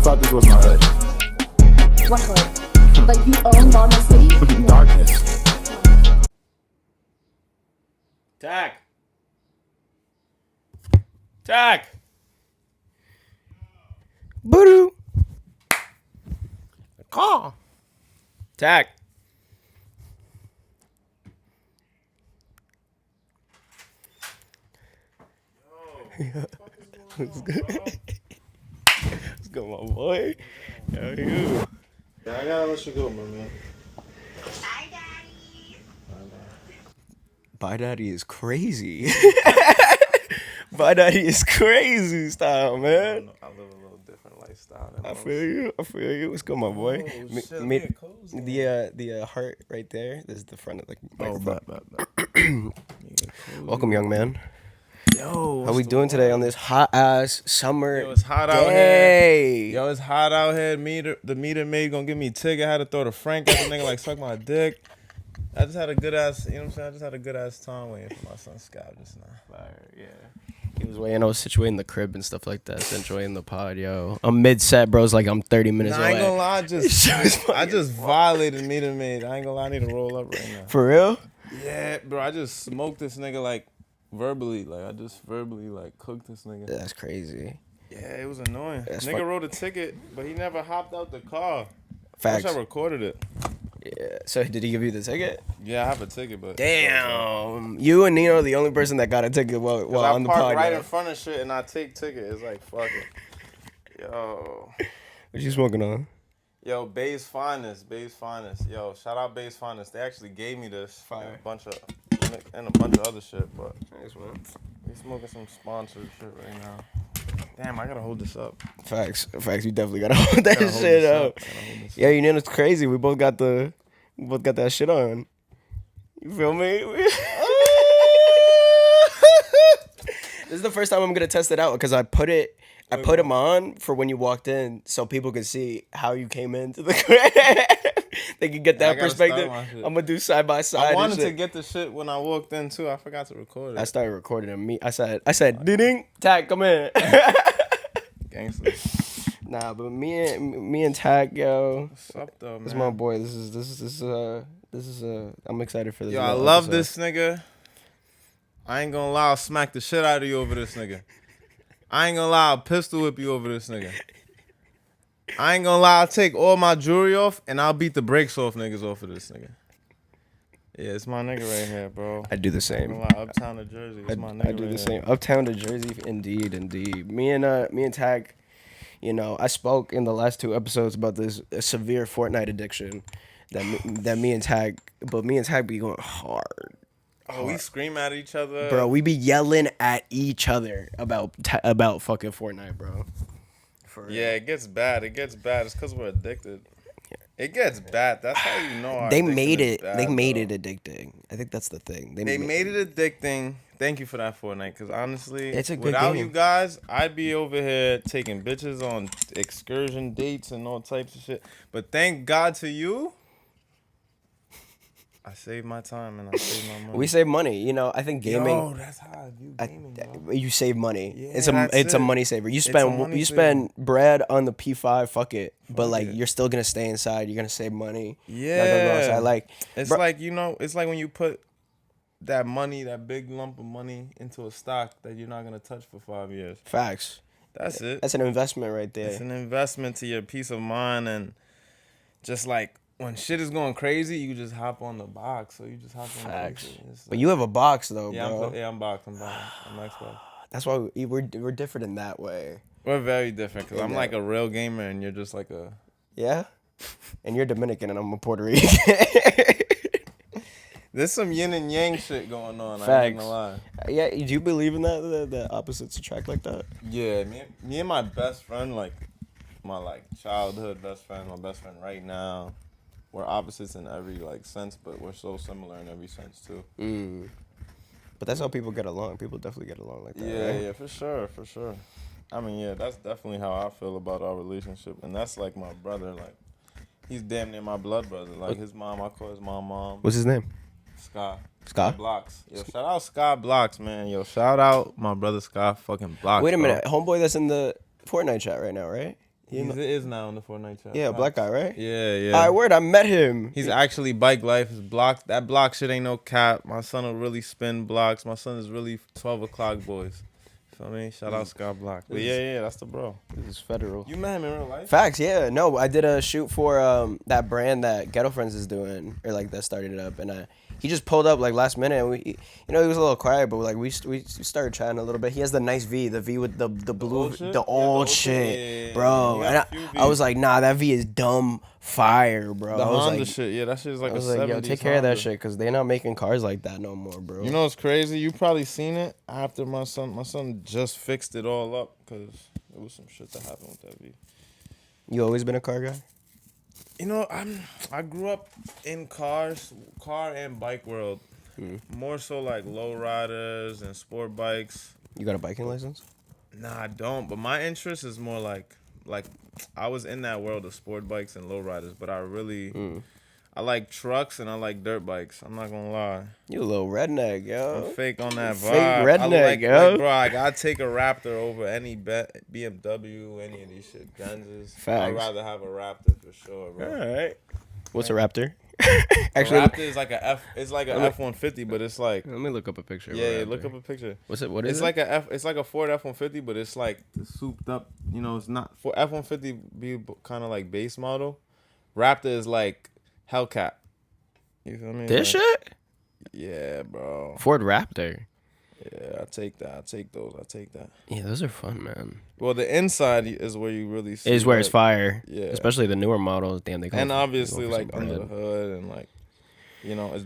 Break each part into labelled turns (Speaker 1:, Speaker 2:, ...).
Speaker 1: I thought this was my hood.
Speaker 2: What hood? Like you own Baltimore City?
Speaker 1: Darkness.
Speaker 3: Tack. Tack. Boo-doo. Call. Tack. What's good? What's good, my boy? How are you?
Speaker 4: Yeah, I gotta let you go, my man.
Speaker 5: Bye, Daddy.
Speaker 3: Bye Daddy is crazy. Bye Daddy is crazy style, man.
Speaker 4: I live a little different lifestyle than
Speaker 3: I
Speaker 4: most.
Speaker 3: feel you. I feel you. What's good, my boy?
Speaker 4: Oh,
Speaker 3: Me-
Speaker 4: shit,
Speaker 3: me-
Speaker 4: get cozy.
Speaker 3: the heart right there. This is the front of the
Speaker 4: Oh,
Speaker 3: microphone. Welcome, young man.
Speaker 4: Yo,
Speaker 3: How we doing today on this hot ass summer
Speaker 4: Yo, it's hot out
Speaker 3: day?
Speaker 4: here. Yo, it's hot out here. The meter maid gonna give me a ticket. I had to throw the Frank at the nigga like suck my dick. I just had a good ass, you know what I'm saying? I just had a good ass time waiting for my son Scott just now.
Speaker 3: Fire, yeah. He was waiting. I was situating the crib and stuff like that. Just enjoying the pod, yo. I'm mid set, bro. It's like I'm 30 minutes
Speaker 4: Nah, I
Speaker 3: away.
Speaker 4: ain't gonna lie, I just violated meter maid. I ain't gonna lie, I need to roll up right now.
Speaker 3: For real?
Speaker 4: Yeah, bro, I just smoked this nigga like verbally. Like I just verbally like cooked this nigga.
Speaker 3: That's crazy.
Speaker 4: Yeah, it was annoying.
Speaker 3: That's
Speaker 4: Nigga
Speaker 3: fuck-
Speaker 4: wrote a ticket, but he never hopped out the car. I
Speaker 3: Facts.
Speaker 4: wish I recorded it.
Speaker 3: Yeah. So did he give you the ticket?
Speaker 4: Yeah, I have a ticket, but
Speaker 3: Damn. You and Nino are the only person that got a ticket while
Speaker 4: I
Speaker 3: on the
Speaker 4: park
Speaker 3: pod.
Speaker 4: right
Speaker 3: yo.
Speaker 4: in front of shit and I take ticket. It's like fuck it.
Speaker 3: What you smoking on?
Speaker 4: Yo, Bay's Finest. Yo, shout out Bay's Finest. They actually gave me this
Speaker 3: Fire.
Speaker 4: and a bunch of other shit, but
Speaker 3: Nice one.
Speaker 4: we smoking some sponsored shit right now. Damn, I gotta hold this up.
Speaker 3: Facts. You definitely gotta hold that
Speaker 4: Gotta hold
Speaker 3: shit
Speaker 4: this
Speaker 3: up.
Speaker 4: Gotta hold this
Speaker 3: Yeah, you know it's crazy. We both got that shit on. You feel me? This is the first time I'm gonna test it out because I put them on for when you walked in, so people could see how you came into the crib. They can get
Speaker 4: I
Speaker 3: that
Speaker 4: gotta
Speaker 3: perspective.
Speaker 4: start my shit.
Speaker 3: I'm gonna do side by side.
Speaker 4: I wanted to get the shit when I walked in too. I forgot to record it.
Speaker 3: I started recording and I said, ding, Tag, come in.
Speaker 4: Gangster.
Speaker 3: Nah, but me and Tag, yo,
Speaker 4: What's up though, man?
Speaker 3: this is my boy. This is I'm excited for this.
Speaker 4: Yo, I
Speaker 3: little
Speaker 4: love
Speaker 3: episode.
Speaker 4: this nigga. I ain't gonna lie, I'll smack the shit out of you over this nigga. I ain't gonna lie, I'll pistol whip you over this nigga. I ain't gonna lie, I'll take all my jewelry off and I'll beat the brakes off niggas off of this nigga. Yeah, it's my nigga right here, bro.
Speaker 3: I do the
Speaker 4: I
Speaker 3: same.
Speaker 4: ain't gonna lie, Uptown to Jersey. It's my nigga
Speaker 3: I do
Speaker 4: right
Speaker 3: the
Speaker 4: here.
Speaker 3: same. Uptown to Jersey, indeed. Me and Tag, you know, I spoke in the last 2 episodes about this severe Fortnite addiction that me and Tag be going hard.
Speaker 4: Oh, we scream at each other.
Speaker 3: Bro, we be yelling at each other about fucking Fortnite, bro. For real.
Speaker 4: Yeah, it gets bad. It's because we're addicted. It gets bad. That's how you know.
Speaker 3: They made it addicting. I think that's the thing.
Speaker 4: They made it addicting. Thank you for that Fortnite, because honestly,
Speaker 3: It's a good
Speaker 4: without
Speaker 3: game.
Speaker 4: you guys, I'd be over here taking bitches on excursion dates and all types of shit. But thank God to you, I saved my time and I saved my money.
Speaker 3: We save money, you know. I think gaming.
Speaker 4: Yo, that's how I view gaming, bro.
Speaker 3: You save money.
Speaker 4: Yeah,
Speaker 3: it's
Speaker 4: that's
Speaker 3: a
Speaker 4: it.
Speaker 3: money saver. You
Speaker 4: It's a
Speaker 3: spend
Speaker 4: money
Speaker 3: spend bread on the P5. Fuck it. But
Speaker 4: Fuck
Speaker 3: like
Speaker 4: it.
Speaker 3: you're still gonna stay inside. You're gonna save money.
Speaker 4: Yeah.
Speaker 3: Not gonna go outside. Like
Speaker 4: It's
Speaker 3: bro-
Speaker 4: like, you know, it's like when you put that money, that big lump of money into a stock that you're not gonna touch for 5 years.
Speaker 3: facts.
Speaker 4: That's it.
Speaker 3: That's an investment right there.
Speaker 4: It's an investment to your peace of mind, and just like when shit is going crazy, you just hop on the box. So you just hop on
Speaker 3: Facts.
Speaker 4: the box. It's
Speaker 3: But
Speaker 4: like-
Speaker 3: you have a box though,
Speaker 4: yeah,
Speaker 3: bro.
Speaker 4: I'm boxed. I'm Xbox.
Speaker 3: That's why we're different in that way.
Speaker 4: We're very different because I'm
Speaker 3: Yeah.
Speaker 4: like a real gamer and you're just like a.
Speaker 3: Yeah. And you're Dominican and I'm a Puerto Rican.
Speaker 4: There's some yin and yang shit going on. I ain't
Speaker 3: Facts.
Speaker 4: gonna lie.
Speaker 3: Yeah. Do you believe in that? The opposites attract like that?
Speaker 4: Yeah, me and my best friend, like my like childhood best friend, my best friend right now, we're opposites in every like sense, but we're so similar in every sense too.
Speaker 3: But that's how people get along. People definitely get along like that.
Speaker 4: Yeah,
Speaker 3: right?
Speaker 4: yeah, for sure. I mean, yeah, that's definitely how I feel about our relationship, and that's like my brother. Like, he's damn near my blood brother. Like his mom, I call his mom.
Speaker 3: What's his name?
Speaker 4: Sky.
Speaker 3: Sky?
Speaker 4: Blocks. Yo, shout out Sky Blocks, man. Yo, shout out my brother Sky fucking Blocks.
Speaker 3: Wait a
Speaker 4: bro.
Speaker 3: minute, homeboy that's in the Fortnite chat right now, right?
Speaker 4: He is now in the Fortnite chat.
Speaker 3: Yeah, black guy, right?
Speaker 4: Yeah, yeah.
Speaker 3: All right, word. I met him.
Speaker 4: He's actually bike life. His block, that block shit ain't no cap. My son will really spin blocks. My son is really 12 o'clock boys. Feel me? Shout out Scott Block. But yeah, that's the bro.
Speaker 3: This is federal.
Speaker 4: You met him in real life?
Speaker 3: Facts, yeah. No, I did a shoot for that brand that Ghetto Friends is doing, or like that started it up, and he just pulled up like last minute, and he was a little quiet, but like we started chatting a little bit. He has the nice the V with the blue, the old shit,
Speaker 4: yeah,
Speaker 3: bro. And I was like, nah, that V is dumb fire, bro.
Speaker 4: The
Speaker 3: I was
Speaker 4: Honda
Speaker 3: like,
Speaker 4: shit, yeah, that shit is like
Speaker 3: I
Speaker 4: a
Speaker 3: was
Speaker 4: 70s
Speaker 3: like, yo, take care of that
Speaker 4: Honda.
Speaker 3: shit, cause they're not making cars like that no more, bro.
Speaker 4: You know what's crazy? You probably seen it after my son just fixed it all up because there was some shit that happened with that V.
Speaker 3: You always been a car guy?
Speaker 4: You know, I grew up in car and bike world. More so like low riders and sport bikes.
Speaker 3: You got a biking license?
Speaker 4: Nah, I don't. But my interest is more like I was in that world of sport bikes and low riders, but I like trucks and I like dirt bikes. I'm not gonna lie.
Speaker 3: You a little redneck, yo.
Speaker 4: I'm fake on that vibe.
Speaker 3: Fake redneck, yo.
Speaker 4: Bro, I gotta take a Raptor over any BMW, any of these shit. Benzes.
Speaker 3: Facts.
Speaker 4: I'd rather have a Raptor for sure, bro.
Speaker 3: All right. What's a Raptor?
Speaker 4: Actually, Raptor is like it's like a F-150, but it's like.
Speaker 3: Let me look up a picture.
Speaker 4: Yeah, look up a picture.
Speaker 3: What's it? What is
Speaker 4: it's
Speaker 3: it?
Speaker 4: like it's like a Ford F-150, but it's like the souped up. You know, it's not for F-150 be kind of like base model. Raptor is like Hellcat. You feel me?
Speaker 3: This
Speaker 4: like,
Speaker 3: shit?
Speaker 4: Yeah, bro.
Speaker 3: Ford Raptor.
Speaker 4: Yeah, I take that. I take those. I take that.
Speaker 3: Yeah, those are fun, man.
Speaker 4: Well, the inside is where you really see.
Speaker 3: Is where it's fire.
Speaker 4: Yeah.
Speaker 3: Especially the newer models. Damn, they go.
Speaker 4: And obviously,
Speaker 3: go for
Speaker 4: like
Speaker 3: some
Speaker 4: under
Speaker 3: bread.
Speaker 4: the hood and like, you know,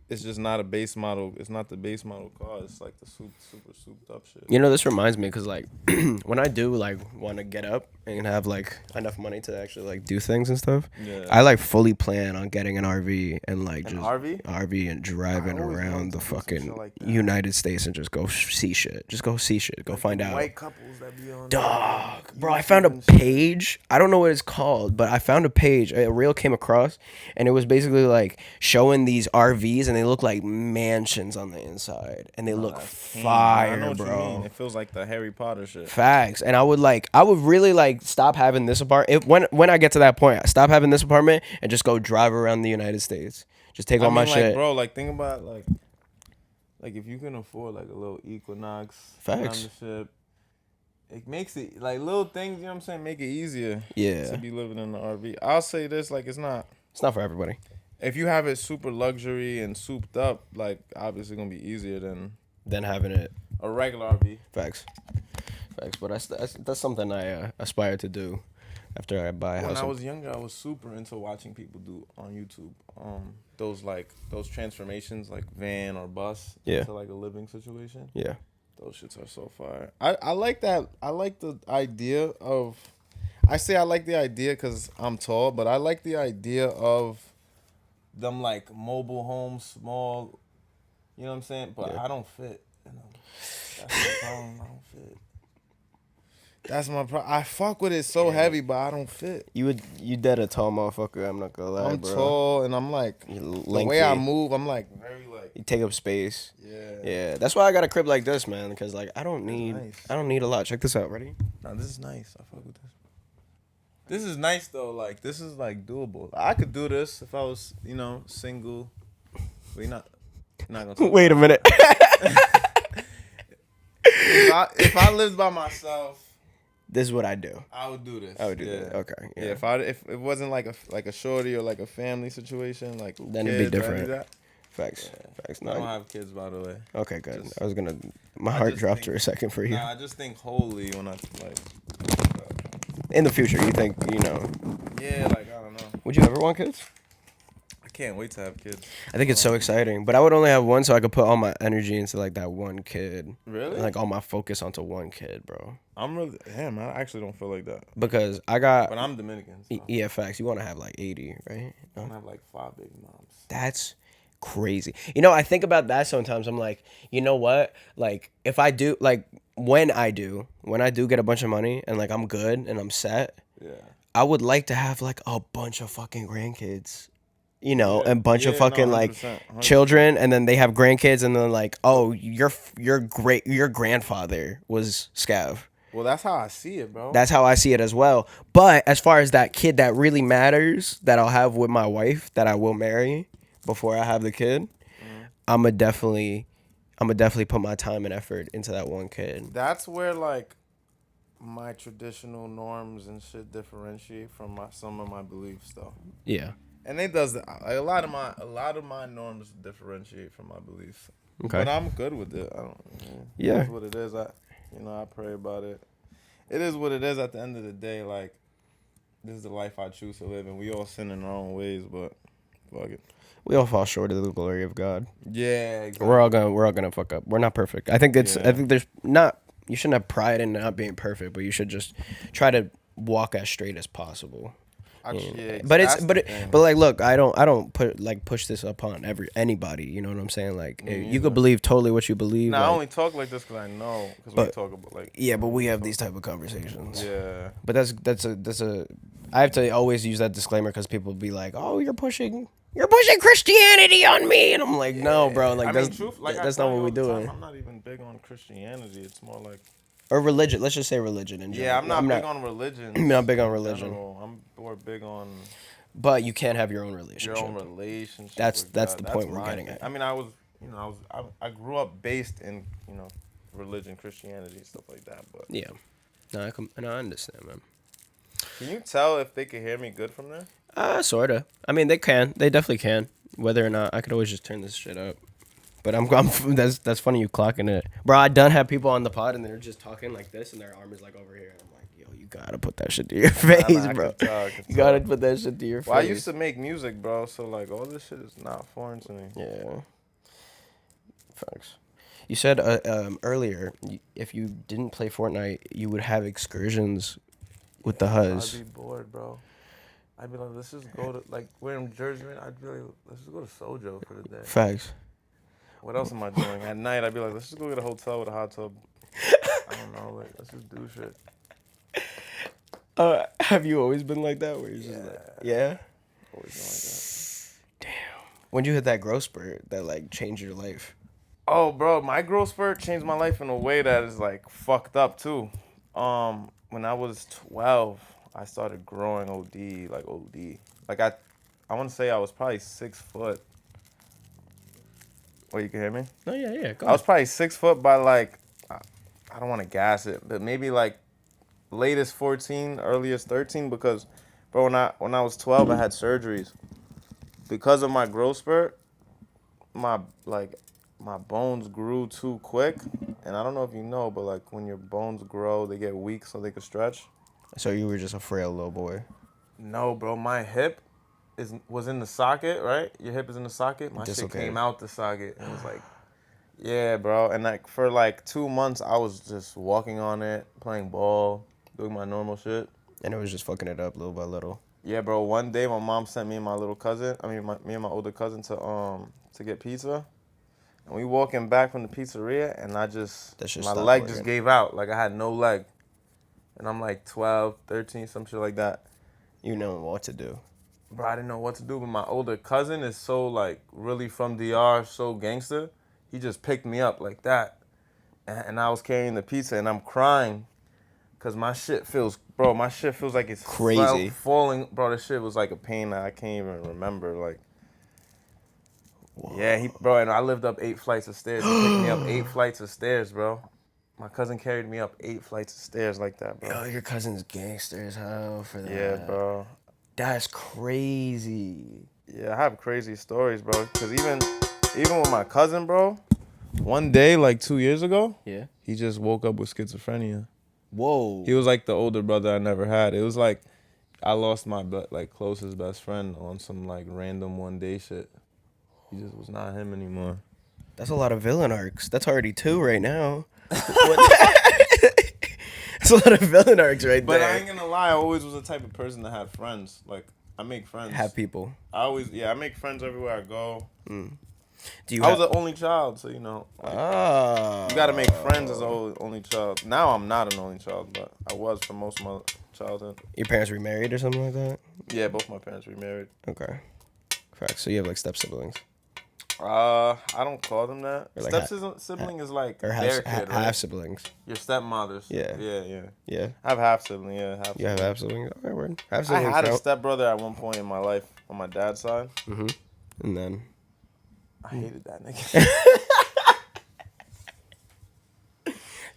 Speaker 4: it's just not a base model. It's not the base model car. It's like the super souped up shit.
Speaker 3: You know, this reminds me because like when I do like want to get up and have like enough money to actually like do things and stuff,
Speaker 4: Yeah.
Speaker 3: I like fully plan on getting an RV and like
Speaker 4: An
Speaker 3: just
Speaker 4: RV?
Speaker 3: and driving
Speaker 4: I always wanted
Speaker 3: around
Speaker 4: to
Speaker 3: the
Speaker 4: do some
Speaker 3: fucking
Speaker 4: shit like that.
Speaker 3: United States and just go see shit. Just go see shit. Go find out.
Speaker 4: White couples that be on.
Speaker 3: Dog,
Speaker 4: there.
Speaker 3: bro, I found a page. I don't know what it's called, but I found a page. A reel came across, and it was basically like showing these RVs, and they look like mansions on the inside, and they look
Speaker 4: I
Speaker 3: fire,
Speaker 4: know what you
Speaker 3: bro.
Speaker 4: mean. It feels like the Harry Potter shit.
Speaker 3: Facts. And I would really like stop having this apartment. When I get to that point, I stop having this apartment and just go drive around the United States. Just take all my
Speaker 4: like,
Speaker 3: shit.
Speaker 4: bro. Like, think about like if you can afford like a little Equinox,
Speaker 3: Facts.
Speaker 4: membership, it makes it like little things. You know what I'm saying? Make it easier.
Speaker 3: Yeah.
Speaker 4: To be living in the RV. I'll say this: like, it's not
Speaker 3: for everybody.
Speaker 4: if you have it super luxury and souped up. Like, obviously gonna be easier than
Speaker 3: Then having it.
Speaker 4: a regular RV.
Speaker 3: Facts. But that's something I aspire to do after I buy a house.
Speaker 4: When I was younger, I was super into watching people do on YouTube. Those transformations, like van or bus,
Speaker 3: Yeah.
Speaker 4: into like a living situation.
Speaker 3: Yeah.
Speaker 4: Those shits are so fire. I like that. I like the idea of. I say I like the idea because I'm tall, but I like the idea of them like mobile homes, small. You know what I'm saying? But
Speaker 3: Yeah.
Speaker 4: I don't fit. You know, that's my problem. I don't fit. That's my problem. I fuck with it so heavy, but I don't fit.
Speaker 3: You dead a tall motherfucker. I'm not gonna lie,
Speaker 4: I'm
Speaker 3: bro.
Speaker 4: tall and I'm like
Speaker 3: You're
Speaker 4: the way I
Speaker 3: lengthy.
Speaker 4: move. I'm like very like
Speaker 3: You take up space.
Speaker 4: yeah.
Speaker 3: Yeah, that's why I got a crib like this, man. Because like I don't need a lot. Check this out. Ready?
Speaker 4: Nah, this is nice. I fuck with this. This is nice though. Like this is like doable. I could do this if I was, you know, single. But you're not gonna. Talk
Speaker 3: Wait a minute.
Speaker 4: if I lived by myself,
Speaker 3: This is what I do.
Speaker 4: I would do this.
Speaker 3: I would do
Speaker 4: yeah.
Speaker 3: that. Okay.
Speaker 4: Yeah.
Speaker 3: Yeah.
Speaker 4: If it wasn't like a shorty or like a family situation, like
Speaker 3: Then it'd be
Speaker 4: kids or any
Speaker 3: different.
Speaker 4: of that.
Speaker 3: Facts. Facts.
Speaker 4: I don't
Speaker 3: No.
Speaker 4: have kids, by the way.
Speaker 3: Okay. Good.
Speaker 4: Just-
Speaker 3: I was gonna. My
Speaker 4: I
Speaker 3: heart
Speaker 4: just
Speaker 3: dropped
Speaker 4: think-
Speaker 3: for a second for you.
Speaker 4: Nah, I just think holy when I like.
Speaker 3: In the future, you think
Speaker 4: Yeah, like I don't know.
Speaker 3: Would you ever want kids?
Speaker 4: I can't wait to have kids.
Speaker 3: I think it's so exciting, but I would only have one, so I could put all my energy into like that one kid.
Speaker 4: Really?
Speaker 3: And, like all my focus onto one kid, bro.
Speaker 4: I'm really damn. I actually don't feel like that.
Speaker 3: Because I got.
Speaker 4: But I'm Dominican. So
Speaker 3: Yeah, facts. You want to have like 80, right?
Speaker 4: I don't have like 5 baby moms.
Speaker 3: That's crazy. You know, I think about that sometimes. I'm like, you know what? Like, if I do, like, when I do get a bunch of money and like I'm good and I'm set,
Speaker 4: Yeah.
Speaker 3: I would like to have like a bunch of fucking grandkids. You know,
Speaker 4: Yeah.
Speaker 3: and bunch of
Speaker 4: Yeah, no,
Speaker 3: fucking like
Speaker 4: 100%.
Speaker 3: children, and then they have grandkids, and then like, oh, your grandfather was Scav.
Speaker 4: Well, that's how I see it, bro.
Speaker 3: That's how I see it as well. But as far as that kid that really matters, that I'll have with my wife, that I will marry before I have the kid, I'ma definitely put my time and effort into that one kid.
Speaker 4: That's where like my traditional norms and shit differentiate from some of my beliefs, though.
Speaker 3: Yeah.
Speaker 4: And it does that. Like, a lot of my norms differentiate from my beliefs.
Speaker 3: Okay.
Speaker 4: But I'm good with it. I don't.
Speaker 3: Yeah.
Speaker 4: That's what it is. I pray about it. It is what it is. At the end of the day, like, this is the life I choose to live, and we all sin in our own ways. But fuck it.
Speaker 3: We all fall short of the glory of God.
Speaker 4: Yeah. Exactly.
Speaker 3: We're all gonna fuck up. We're not perfect. I think there's not. You shouldn't have pride in not being perfect, but you should just try to walk as straight as possible. But like, look, I don't push this upon anybody. You know what I'm saying? Like, you could believe totally what you believe.
Speaker 4: Nah,
Speaker 3: like,
Speaker 4: I only talk like this because I know. Because we talk about like.
Speaker 3: Yeah, but we have these type of conversations.
Speaker 4: Yeah.
Speaker 3: But that's a. I have to always use that disclaimer because people be like, "Oh, you're pushing Christianity on me," and I'm like, "No, bro. Like, that's not what we're doing."
Speaker 4: I'm not even big on Christianity. It's more like.
Speaker 3: Or religion. Let's just say religion in general.
Speaker 4: Yeah, I'm not big on religion.
Speaker 3: I'm not big on religion.
Speaker 4: I'm more big on.
Speaker 3: But you can't have your own relationship.
Speaker 4: Your own relationship.
Speaker 3: That's the point we're getting at.
Speaker 4: I mean, I grew up based in religion, Christianity, stuff like that. But
Speaker 3: yeah, no, I understand, man.
Speaker 4: Can you tell if they can hear me good from there?
Speaker 3: Sorta. I mean, they can. They definitely can. Whether or not, I could always just turn this shit up. But that's funny you clocking it, bro. I done have people on the pod and they're just talking like this and their arm is like over here. And I'm like, yo, you gotta put that shit to your face, bro. You gotta put that shit to your face.
Speaker 4: Well, I used to make music, bro. So like, all this shit is not foreign to me.
Speaker 3: Yeah. Facts. You said earlier, if you didn't play Fortnite, you would have excursions with the Huz.
Speaker 4: I'd be bored, bro. I'd be like, let's just go to, like, we're in Jersey, I'd be like, let's just go to Sojo for the day.
Speaker 3: Facts.
Speaker 4: What else am I doing? At night, I'd be like, let's just go get a hotel with a hot tub. I don't know, like, let's just do shit.
Speaker 3: Have you always been like that? Where you're just like, yeah?
Speaker 4: Always been like that.
Speaker 3: Damn. When'd you hit that growth spurt that, like, changed your life?
Speaker 4: Oh, bro, my growth spurt changed my life in a way that is, like, fucked up, too. When I was 12, I started growing OD. Like, I want to say I was probably 6 foot. Wait, you can hear me?
Speaker 3: Oh, yeah. Go
Speaker 4: I was probably 6 foot by, like, I don't want to gas it, but maybe, like, latest 14, earliest 13, because, bro, when I was 12, I had surgeries. Because of my growth spurt, my bones grew too quick. And I don't know if you know, but, like, when your bones grow, they get weak so they can stretch.
Speaker 3: So you were just a frail little boy?
Speaker 4: No, bro. My hip was in the socket, right? Your hip is in the socket. My shit came out the socket. And it was like, yeah, bro. And, like, for, like, 2 months, I was just walking on it, playing ball, doing my normal shit.
Speaker 3: And it was just fucking it up little by little.
Speaker 4: Yeah, bro. One day, my mom sent me and my little cousin, me and my older cousin to get pizza. And we walking back from the pizzeria, and my leg just gave out. Like, I had no leg. And I'm like 12, 13, some shit like that.
Speaker 3: You know what to do.
Speaker 4: Bro, I didn't know what to do, but my older cousin is so, like, really from DR, so gangster. He just picked me up like that. And I was carrying the pizza, and I'm crying because my shit feels like it's
Speaker 3: crazy.
Speaker 4: Falling. Bro, this shit was like a pain that I can't even remember, like. Whoa. Yeah, and I lived up 8 flights of stairs. He picked me up 8 flights of stairs, bro. My cousin carried me up 8 flights of stairs like that, bro.
Speaker 3: Yo, your cousin's gangster as hell for that.
Speaker 4: Yeah, bro.
Speaker 3: That's crazy.
Speaker 4: Yeah, I have crazy stories, bro. Because even with my cousin, bro, one day, like 2 years ago,
Speaker 3: yeah,
Speaker 4: he just woke up with schizophrenia.
Speaker 3: Whoa.
Speaker 4: He was like the older brother I never had. It was like I lost my closest best friend on some like random one day shit. He just was not him anymore.
Speaker 3: That's a lot of villain arcs. That's already 2 right now. That's a lot of villain arcs right
Speaker 4: but
Speaker 3: there.
Speaker 4: I ain't gonna lie, I always was the type of person that had friends. Like, I make friends.
Speaker 3: Have people.
Speaker 4: I make friends everywhere I go.
Speaker 3: Mm.
Speaker 4: I was the only child, so, you know. Like, you gotta make friends as an only child. Now I'm not an only child, but I was for most of my childhood.
Speaker 3: Your parents remarried or something like that?
Speaker 4: Yeah, both my parents remarried.
Speaker 3: Okay. Facts. So you have like step siblings?
Speaker 4: I don't call them that.
Speaker 3: Or like
Speaker 4: Sibling is like
Speaker 3: or
Speaker 4: their kid, right?
Speaker 3: half siblings.
Speaker 4: Your stepmother's.
Speaker 3: Yeah.
Speaker 4: Yeah. I have half sibling. Yeah, half.
Speaker 3: You have half siblings. All right, word. Half
Speaker 4: I
Speaker 3: siblings
Speaker 4: had a
Speaker 3: count.
Speaker 4: stepbrother at one point in my life on my dad's side.
Speaker 3: And then
Speaker 4: I hated that nigga.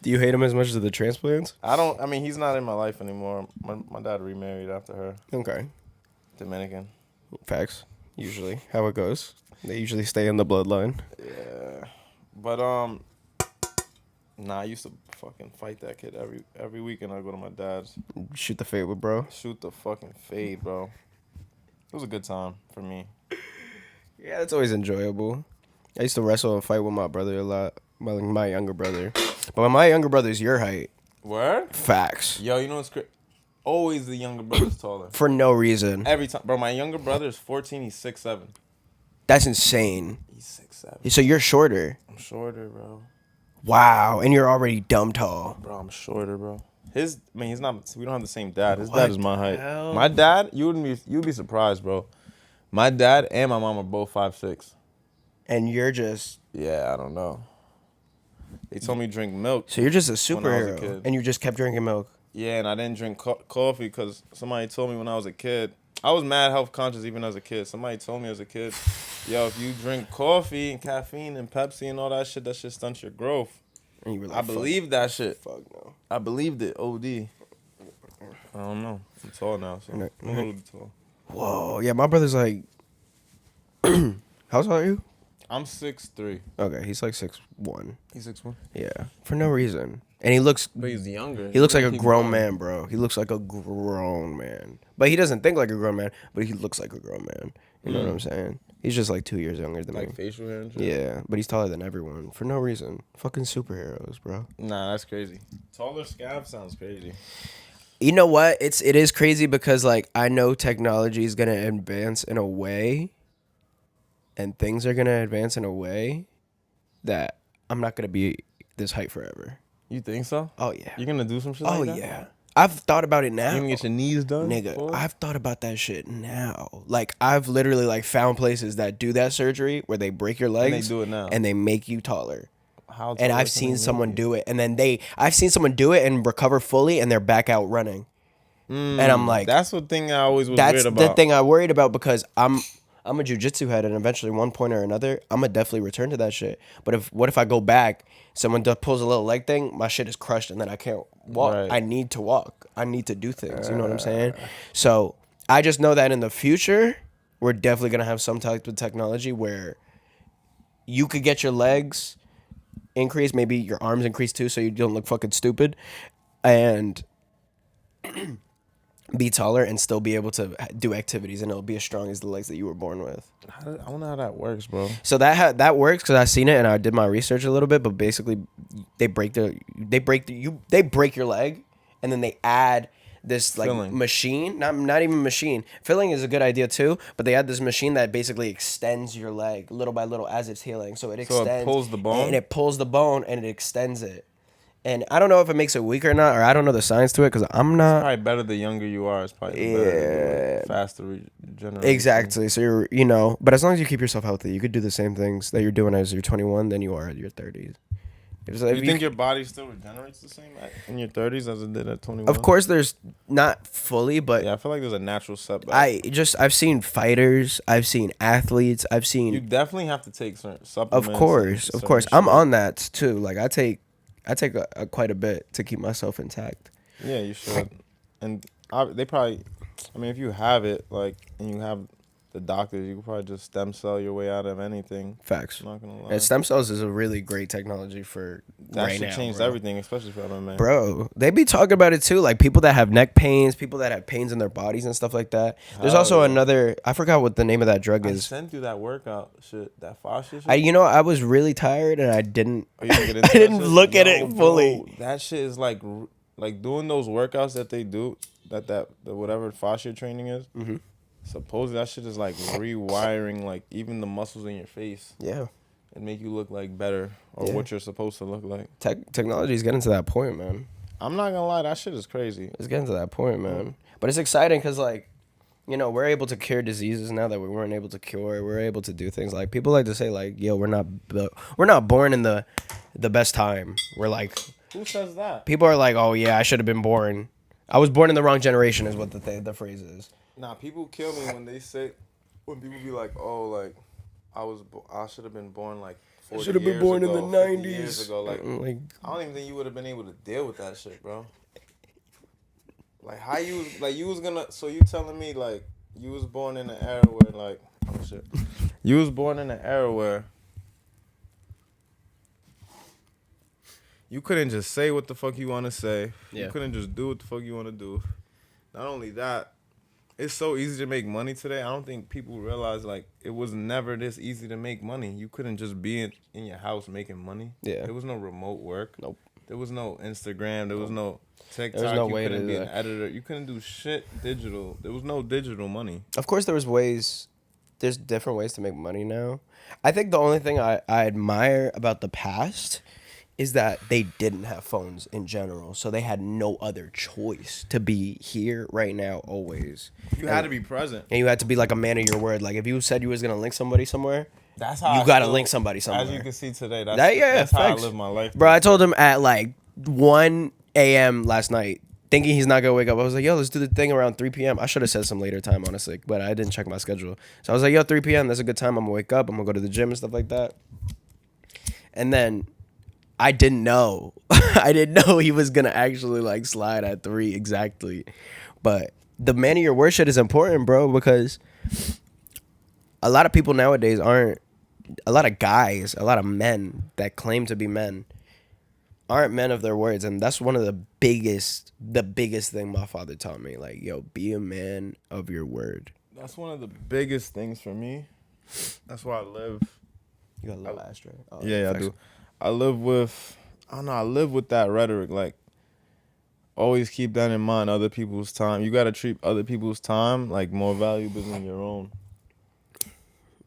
Speaker 3: do you hate him as much as the transplants?
Speaker 4: I mean, he's not in my life anymore. My dad remarried after her.
Speaker 3: Okay.
Speaker 4: Dominican.
Speaker 3: Facts. Usually how it goes. They usually stay in the bloodline.
Speaker 4: Yeah. But I used to fucking fight that kid every weekend. I go to my dad's.
Speaker 3: Shoot the fade with bro.
Speaker 4: Shoot the fucking fade, bro. It was a good time for me.
Speaker 3: Yeah, it's always enjoyable. I used to wrestle and fight with my brother a lot. My younger brother. But my younger brother's your height.
Speaker 4: Word?
Speaker 3: Facts.
Speaker 4: Yo, you know what's crazy? Always the younger brother's taller.
Speaker 3: For no reason.
Speaker 4: Every time. Bro, my younger brother is 14. He's 6'7".
Speaker 3: That's insane.
Speaker 4: He's 6'7".
Speaker 3: So you're shorter.
Speaker 4: I'm shorter, bro.
Speaker 3: Wow. And you're already dumb tall.
Speaker 4: Bro, I'm shorter, bro. He's not. We don't have the same dad. His dad is my height.
Speaker 3: hell?
Speaker 4: My dad, you'd be surprised, bro. My dad and my mom are both 5'6".
Speaker 3: And you're just...
Speaker 4: Yeah, I don't know. They told me to drink milk.
Speaker 3: So you're just a
Speaker 4: When I was a
Speaker 3: superhero.
Speaker 4: kid.
Speaker 3: And you just kept drinking milk.
Speaker 4: Yeah, and I didn't drink coffee because somebody told me when I was a kid. I was mad health conscious even as a kid. Somebody told me as a kid, yo, if you drink coffee and caffeine and Pepsi and all that shit stunts your growth.
Speaker 3: And you were like,
Speaker 4: I believed that shit.
Speaker 3: Fuck no.
Speaker 4: I believed it. OD. I don't know. I'm tall now, so I'm a little tall.
Speaker 3: Whoa. Yeah, my brother's like... How tall are you?
Speaker 4: I'm 6'3".
Speaker 3: Okay, he's like 6'1".
Speaker 4: He's 6'1".
Speaker 3: Yeah. For no reason. And he looks...
Speaker 4: But he's younger.
Speaker 3: He looks like a grown man, bro. He looks like a grown man. But he doesn't think like a grown man, but he looks like a grown man. You know what I'm saying? He's just like 2 years younger than me.
Speaker 4: Like facial hair and shit?
Speaker 3: Yeah, but he's taller than everyone. For no reason. Fucking superheroes, bro.
Speaker 4: Nah, that's crazy. Taller scab sounds crazy.
Speaker 3: You know what? It is crazy because like I know technology is gonna advance in a way, and things are gonna advance in a way that I'm not gonna be this height forever.
Speaker 4: You think so?
Speaker 3: Oh yeah.
Speaker 4: You're gonna do some shit
Speaker 3: Oh
Speaker 4: like that?
Speaker 3: yeah. I've thought about it now.
Speaker 4: You gonna get your knees done?
Speaker 3: Nigga,
Speaker 4: boy?
Speaker 3: I've thought about that shit now. Like I've literally like found places that do that surgery where they break your legs
Speaker 4: And they do it now.
Speaker 3: and they make you taller.
Speaker 4: How
Speaker 3: And
Speaker 4: taller
Speaker 3: I've
Speaker 4: can
Speaker 3: seen
Speaker 4: they
Speaker 3: someone
Speaker 4: make you?
Speaker 3: do it, and then I've seen someone do it and recover fully, and they're back out running. And I'm like,
Speaker 4: That's the thing I always was
Speaker 3: that's
Speaker 4: weird
Speaker 3: the
Speaker 4: about.
Speaker 3: thing I worried about because I'm a jujitsu head, and eventually one point or another, I'm gonna definitely return to that shit. But what if I go back, someone pulls a little leg thing, my shit is crushed, and then I can't walk.
Speaker 4: Right.
Speaker 3: I need to walk. I need to do things. You know what I'm saying? So I just know that in the future, we're definitely gonna have some type of technology where you could get your legs increased, maybe your arms increased too, so you don't look fucking stupid, and be taller and still be able to do activities, and it'll be as strong as the legs that you were born with.
Speaker 4: I wonder how that works, bro.
Speaker 3: So that works because I seen it and I did my research a little bit. But basically, they break your leg, and then they add this like
Speaker 4: Filling.
Speaker 3: machine, not even machine. Filling is a good idea too, but they add this machine that basically extends your leg little by little as it's healing. So it extends.
Speaker 4: pulls the bone?
Speaker 3: and it pulls the bone and it extends it. And I don't know if it makes it weaker or not, or I don't know the science to it because I'm not.
Speaker 4: Probably better the younger you are. It's probably better to do it. Faster regeneration.
Speaker 3: Exactly. So but as long as you keep yourself healthy, you could do the same things that you're doing as you're 21 than you are at your 30s. If
Speaker 4: You think your body still regenerates the same in your 30s as it did at 21?
Speaker 3: Of course, there's not fully, but
Speaker 4: Yeah, I feel like there's a natural setback.
Speaker 3: I've seen fighters, I've seen athletes, I've seen.
Speaker 4: You definitely have to take certain
Speaker 3: Of
Speaker 4: supplements.
Speaker 3: course,
Speaker 4: and
Speaker 3: of course,
Speaker 4: certain
Speaker 3: I'm
Speaker 4: shit.
Speaker 3: on that too. Like I take quite a bit to keep myself intact.
Speaker 4: Yeah, you should. And they probably, I mean, if you have it, like, and you have the doctors, you could probably just stem cell your way out of anything.
Speaker 3: Facts.
Speaker 4: I'm not gonna lie.
Speaker 3: And stem cells is a really great technology for
Speaker 4: That
Speaker 3: right
Speaker 4: shit
Speaker 3: now,
Speaker 4: changed
Speaker 3: bro.
Speaker 4: everything, especially for MMA.
Speaker 3: Bro, they be talking about it too. Like people that have neck pains, people that have pains in their bodies and stuff like that. There's
Speaker 4: Hell
Speaker 3: also
Speaker 4: yeah.
Speaker 3: another. I forgot what the name of that drug
Speaker 4: I
Speaker 3: is.
Speaker 4: sent you that workout shit, that fascia shit.
Speaker 3: I was really tired and I didn't.
Speaker 4: Oh, you didn't get into
Speaker 3: I
Speaker 4: that
Speaker 3: didn't
Speaker 4: shit?
Speaker 3: look at
Speaker 4: Yo,
Speaker 3: it fully.
Speaker 4: bro, that shit is like doing those workouts that they do, the whatever fascia training is. Mm-hmm. Supposedly that shit is like rewiring like even the muscles in your face
Speaker 3: Yeah,
Speaker 4: and make you look like better or
Speaker 3: Yeah.
Speaker 4: what you're supposed to look like.
Speaker 3: technology is getting to that point, man.
Speaker 4: I'm not gonna lie, that shit is crazy.
Speaker 3: It's getting to that point, man. But it's exciting because like you know, we're able to cure diseases now that we weren't able to cure. We're able to do things like people like to say like, yo, we're not born in the best time. We're like,
Speaker 4: Who says that?
Speaker 3: people are like, oh yeah, I should have been born. I was born in the wrong generation is what the phrase is.
Speaker 4: Nah, people kill me when they say, when people be like, oh, like, I should have been born like 40
Speaker 3: Should have been
Speaker 4: years
Speaker 3: born
Speaker 4: ago,
Speaker 3: in the
Speaker 4: 50
Speaker 3: '90s.
Speaker 4: years ago. Like,
Speaker 3: Like,
Speaker 4: I don't even think you would have been able to deal with that shit, bro. Like, how you was gonna, so you telling me, like, you was born in an era where, like, oh shit. You was born in an era where you couldn't just say what the fuck you want to say.
Speaker 3: Yeah.
Speaker 4: You couldn't just do what the fuck you want to do. Not only that, it's so easy to make money today. I don't think people realize, like, it was never this easy to make money. You couldn't just be in your house making money.
Speaker 3: Yeah.
Speaker 4: There was no remote work.
Speaker 3: Nope.
Speaker 4: There was no Instagram. There was no TikTok.
Speaker 3: There was no
Speaker 4: you
Speaker 3: way to
Speaker 4: couldn't
Speaker 3: do
Speaker 4: be an
Speaker 3: that.
Speaker 4: editor. You couldn't do shit digital. There was no digital money.
Speaker 3: of course, there's different ways to make money now. I think the only thing I admire about the past is that they didn't have phones in general, so they had no other choice to be here right now always.
Speaker 4: You had to be present.
Speaker 3: And you had to be like a man of your word. Like if you said you was gonna link somebody somewhere,
Speaker 4: That's how
Speaker 3: you
Speaker 4: I
Speaker 3: gotta
Speaker 4: feel.
Speaker 3: link somebody somewhere.
Speaker 4: As you can see today, that's,
Speaker 3: That's
Speaker 4: how
Speaker 3: facts.
Speaker 4: I live my life.
Speaker 3: Bro, I told him at like 1 a.m. last night, thinking he's not gonna wake up. I was like, yo, let's do the thing around 3 p.m. I should have said some later time, honestly, but I didn't check my schedule. So I was like, yo, 3 p.m. That's a good time. I'm gonna wake up. I'm gonna go to the gym and stuff like that. And then I didn't know. I didn't know he was gonna actually like slide at 3 exactly. But the man of your word shit is important, bro, because a lot of people nowadays aren't. A lot of guys, a lot of men that claim to be men aren't men of their words, and that's one of the biggest thing my father taught me. Like, yo, be a man of your word.
Speaker 4: That's one of the biggest things for me. That's why I live.
Speaker 3: You got a little ashtray. Oh,
Speaker 4: Yeah, I
Speaker 3: thanks.
Speaker 4: do. I live with that rhetoric. Like, always keep that in mind. Other people's time. You gotta treat other people's time like more valuable than your own.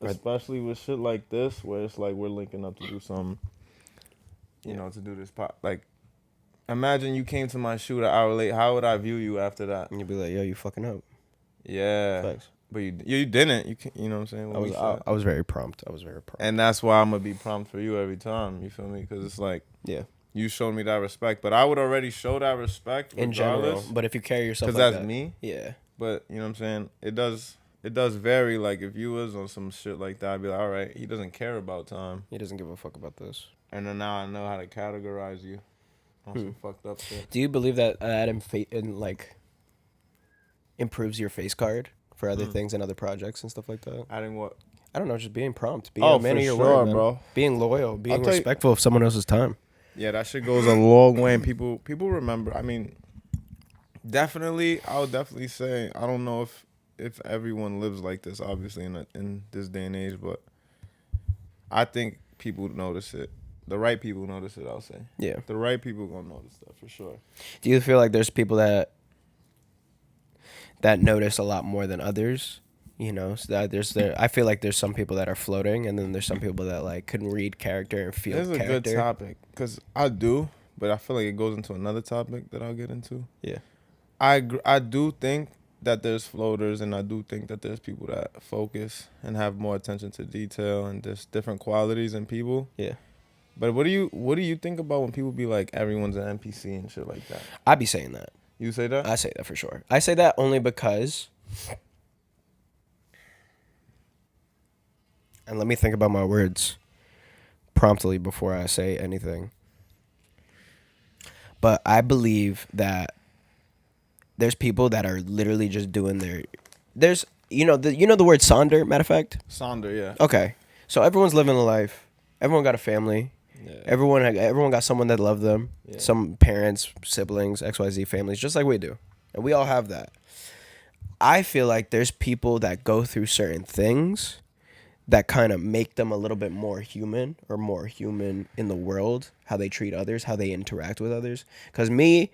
Speaker 3: Right.
Speaker 4: Especially with shit like this, where it's like we're linking up to do something. You know, to do this pop. Like, imagine you came to my shoot an hour late. How would I view you after that?
Speaker 3: And you'd be like, yo, you fucking up.
Speaker 4: Yeah.
Speaker 3: Thanks.
Speaker 4: But you didn't. You know what I'm saying? What we said.
Speaker 3: I was very prompt.
Speaker 4: And that's why I'm gonna be prompt for you every time. You feel me? Because it's like,
Speaker 3: Yeah.
Speaker 4: you showed me that respect, but I would already show that respect
Speaker 3: In general,
Speaker 4: regardless.
Speaker 3: but if you carry yourself
Speaker 4: Because
Speaker 3: like
Speaker 4: that's
Speaker 3: that,
Speaker 4: me.
Speaker 3: yeah.
Speaker 4: But you know what I'm saying? It does vary. Like if you was on some shit like that, I'd be like, all right, he doesn't care about time.
Speaker 3: He doesn't give a fuck about this.
Speaker 4: And then now I know how to categorize you on some fucked up shit.
Speaker 3: Do you believe that like improves your face card for other things and other projects and stuff like that?
Speaker 4: Adding what?
Speaker 3: I don't know, just being prompt, being
Speaker 4: Oh,
Speaker 3: a man
Speaker 4: for
Speaker 3: of your
Speaker 4: sure,
Speaker 3: word, man.
Speaker 4: bro.
Speaker 3: Being loyal, being
Speaker 4: tell you-
Speaker 3: respectful of someone else's time.
Speaker 4: Yeah, that shit goes a long way, and people remember. I mean, I would definitely say I don't know if everyone lives like this, obviously in this day and age, but I think people notice it. The right people notice it. I'll say.
Speaker 3: Yeah.
Speaker 4: The right people gonna notice that for sure.
Speaker 3: Do you feel like there's people that notice a lot more than others? You know, so that I feel like there's some people that are floating, and then there's some people that like can read character and feel
Speaker 4: It's a
Speaker 3: character.
Speaker 4: good topic because I do, but I feel like it goes into another topic that I'll get into.
Speaker 3: Yeah.
Speaker 4: I do think that there's floaters, and I do think that there's people that focus and have more attention to detail, and there's different qualities in people.
Speaker 3: Yeah.
Speaker 4: But what do you think about when people be like everyone's an NPC and shit like that?
Speaker 3: I be saying that.
Speaker 4: You say that?
Speaker 3: I say that for sure. I say that only because, and let me think about my words promptly before I say anything. But I believe that there's people that are literally just doing there's the word sonder, matter of fact.
Speaker 4: Sonder, yeah.
Speaker 3: Okay. So everyone's living a life. Everyone got a family.
Speaker 4: Yeah.
Speaker 3: Everyone got someone that loved them.
Speaker 4: Yeah.
Speaker 3: Some parents, siblings, XYZ families, just like we do. And we all have that. I feel like there's people that go through certain things that kind of make them a little bit more human or more human in the world, how they treat others, how they interact with others. Because me,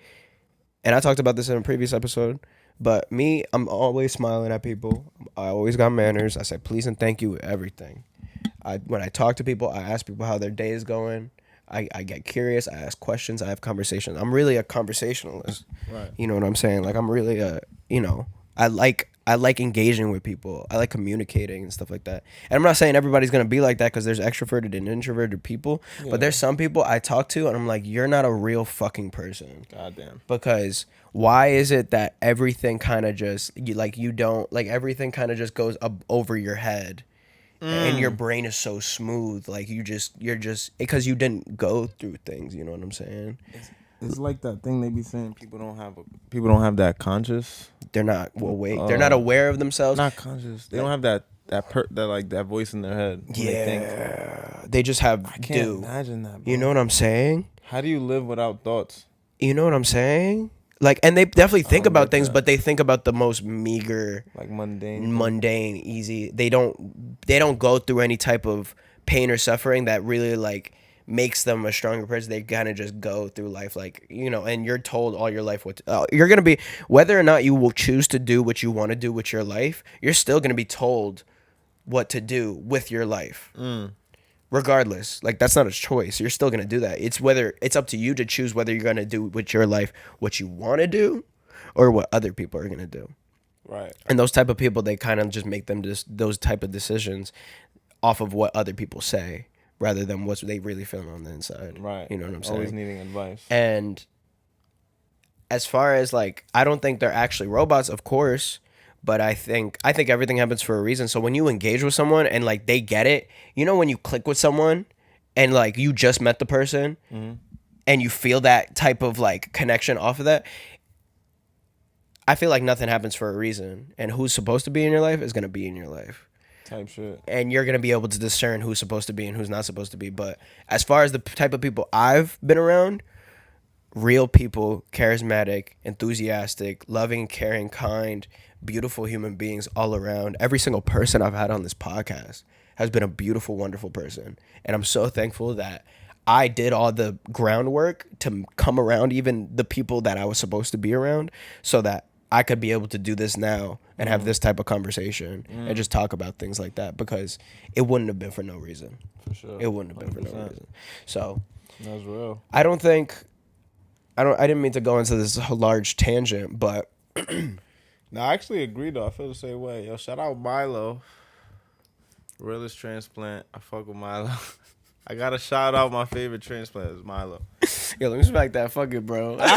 Speaker 3: and I talked about this in a previous episode, but me, I'm always smiling at people. I always got manners. I say please and thank you with everything. When I talk to people, I ask people how their day is going. I get curious. I ask questions. I have conversations. I'm really a conversationalist.
Speaker 4: Right.
Speaker 3: You know what I'm saying? Like I'm really I I like engaging with people. I like communicating and stuff like that. And I'm not saying everybody's gonna be like that because there's extroverted and introverted people.
Speaker 4: Yeah.
Speaker 3: But there's some people I talk to and I'm like, you're not a real fucking person.
Speaker 4: Goddamn.
Speaker 3: Because why is it that everything kind of just you don't like everything kind of just goes up over your head, and your brain is so smooth, like you're just because you didn't go through things. You know what I'm saying?
Speaker 4: It's like that thing they be saying. People don't have that conscious.
Speaker 3: They're not awake. They're not aware of themselves.
Speaker 4: Not conscious. They don't have that voice in their head. When they think.
Speaker 3: They just have
Speaker 4: I can't imagine that. Bro.
Speaker 3: You know what I'm saying?
Speaker 4: How do you live without thoughts?
Speaker 3: You know what I'm saying? Like, and they definitely think about things,
Speaker 4: that.
Speaker 3: but they think about the most meager,
Speaker 4: Like mundane,
Speaker 3: easy. They don't go through any type of pain or suffering that really like makes them a stronger person. They kind of just go through life like, you know, and you're told all your life what you're going to be, whether or not you will choose to do what you want to do with your life, you're still going to be told what to do with your life. Regardless, like that's not a choice. You're still gonna do that. It's up to you to choose whether you're gonna do with your life what you want to do, or what other people are gonna do.
Speaker 4: right?
Speaker 3: And those type of people, they kind of just make them just those type of decisions off of what other people say, rather than what they really feel on the inside.
Speaker 4: Right.
Speaker 3: You know what I'm saying?
Speaker 4: Always needing advice.
Speaker 3: And as far as like, I don't think they're actually robots, of course. But I think everything happens for a reason. So when you engage with someone and like they get it, you know, when you click with someone and like you just met the person and you feel that type of like connection off of that, I feel like nothing happens for a reason. And who's supposed to be in your life is going to be in your life.
Speaker 4: Type shit.
Speaker 3: And you're going to be able to discern who's supposed to be and who's not supposed to be. But as far as the type of people I've been around, real people, charismatic, enthusiastic, loving, caring, kind, beautiful human beings all around. Every single person I've had on this podcast has been a beautiful, wonderful person. And I'm so thankful that I did all the groundwork to come around even the people that I was supposed to be around, so that I could be able to do this now and have this type of conversation and just talk about things like that, because it wouldn't have been for no reason.
Speaker 4: For sure.
Speaker 3: It wouldn't have been for no
Speaker 4: 100%.
Speaker 3: reason. So
Speaker 4: That's real.
Speaker 3: I didn't mean to go into this large tangent, but
Speaker 4: No, I actually agree though. I feel the same way. Yo, shout out Milo. Realest transplant. I fuck with Milo. I gotta shout out my favorite transplant is Milo.
Speaker 3: yo, let me smack that. Fuck it, bro. Fuck it,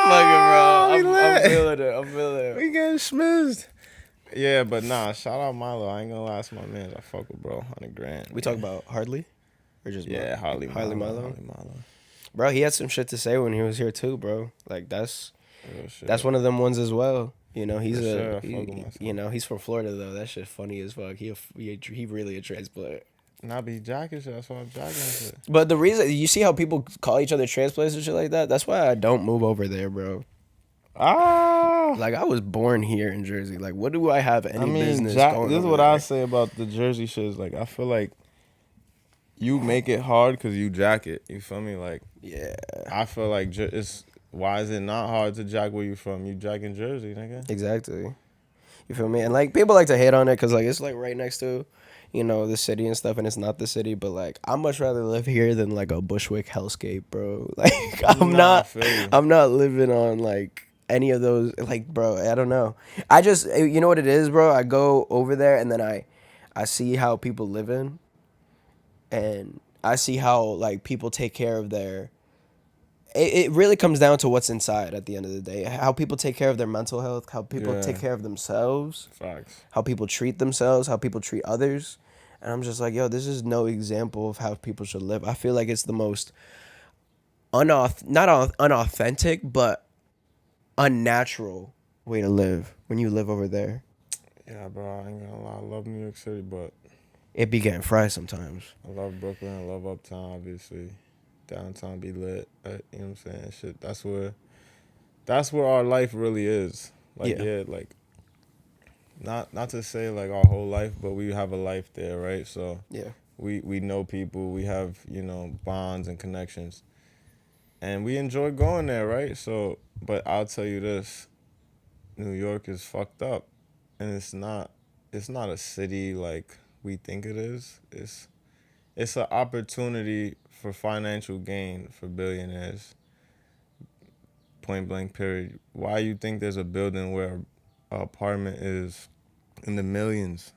Speaker 3: bro. I'm feeling it.
Speaker 4: We getting schmizzed. Yeah, but nah, shout out Milo. I ain't gonna lie, it's my man. I fuck with bro. 100 grand.
Speaker 3: We talk about Hardly? Or just
Speaker 4: Yeah, Harley
Speaker 3: Milo?
Speaker 4: Milo.
Speaker 3: Bro, he had some shit to say when he was here too, bro. Like that's
Speaker 4: Real shit.
Speaker 3: one of them ones as well. You know, he's
Speaker 4: For sure, I
Speaker 3: he,
Speaker 4: fuck with myself.
Speaker 3: you know, he's from Florida though. That shit funny as fuck. He really a transplant.
Speaker 4: Not be jacking shit. That's why I'm jacking shit.
Speaker 3: But the reason, you see how people call each other transplants and shit like that? That's why I don't move over there, bro. Like, I was born here in Jersey. Like, what do I have any business going
Speaker 4: this is
Speaker 3: over
Speaker 4: what
Speaker 3: there?
Speaker 4: I say about the Jersey shit. Is like, I feel like you make it hard because you jack it. You feel me? Like,
Speaker 3: Yeah,
Speaker 4: I feel like why is it not hard to jack where you from? You jack in Jersey, nigga.
Speaker 3: exactly. You feel me? And, like, people like to hate on it because, like, it's, like, right next to, you know, the city and stuff, and it's not the city. But, like, I'd much rather live here than, like, a Bushwick hellscape, bro. Like,
Speaker 4: I feel you.
Speaker 3: I'm not living on, like, any of those. Like, bro, I don't know. I just, you know what it is, bro? I go over there, and then I see how people live in, and I see how, like, people take care of their... It really comes down to what's inside at the end of the day. How people take care of their mental health, how people take care of themselves,
Speaker 4: Facts.
Speaker 3: how people treat themselves, how people treat others. And I'm just like, yo, this is no example of how people should live. I feel like it's the most not unauthentic, but unnatural way to live when you live over there.
Speaker 4: Yeah, bro, I ain't gonna lie. I love New York City, but
Speaker 3: It be getting fried sometimes.
Speaker 4: I love Brooklyn. I love Uptown, obviously. Downtown be lit. You know what I'm saying? Shit, that's where our life really is. Like,
Speaker 3: Yeah.
Speaker 4: like, not to say like our whole life, but we have a life there, right? So
Speaker 3: Yeah.
Speaker 4: we know people. We have, you know, bonds and connections, and we enjoy going there, right? So, but I'll tell you this: New York is fucked up, and it's not a city like we think it is. It's an opportunity for financial gain for billionaires. Point blank period. Why you think there's a building where apartment is in the millions.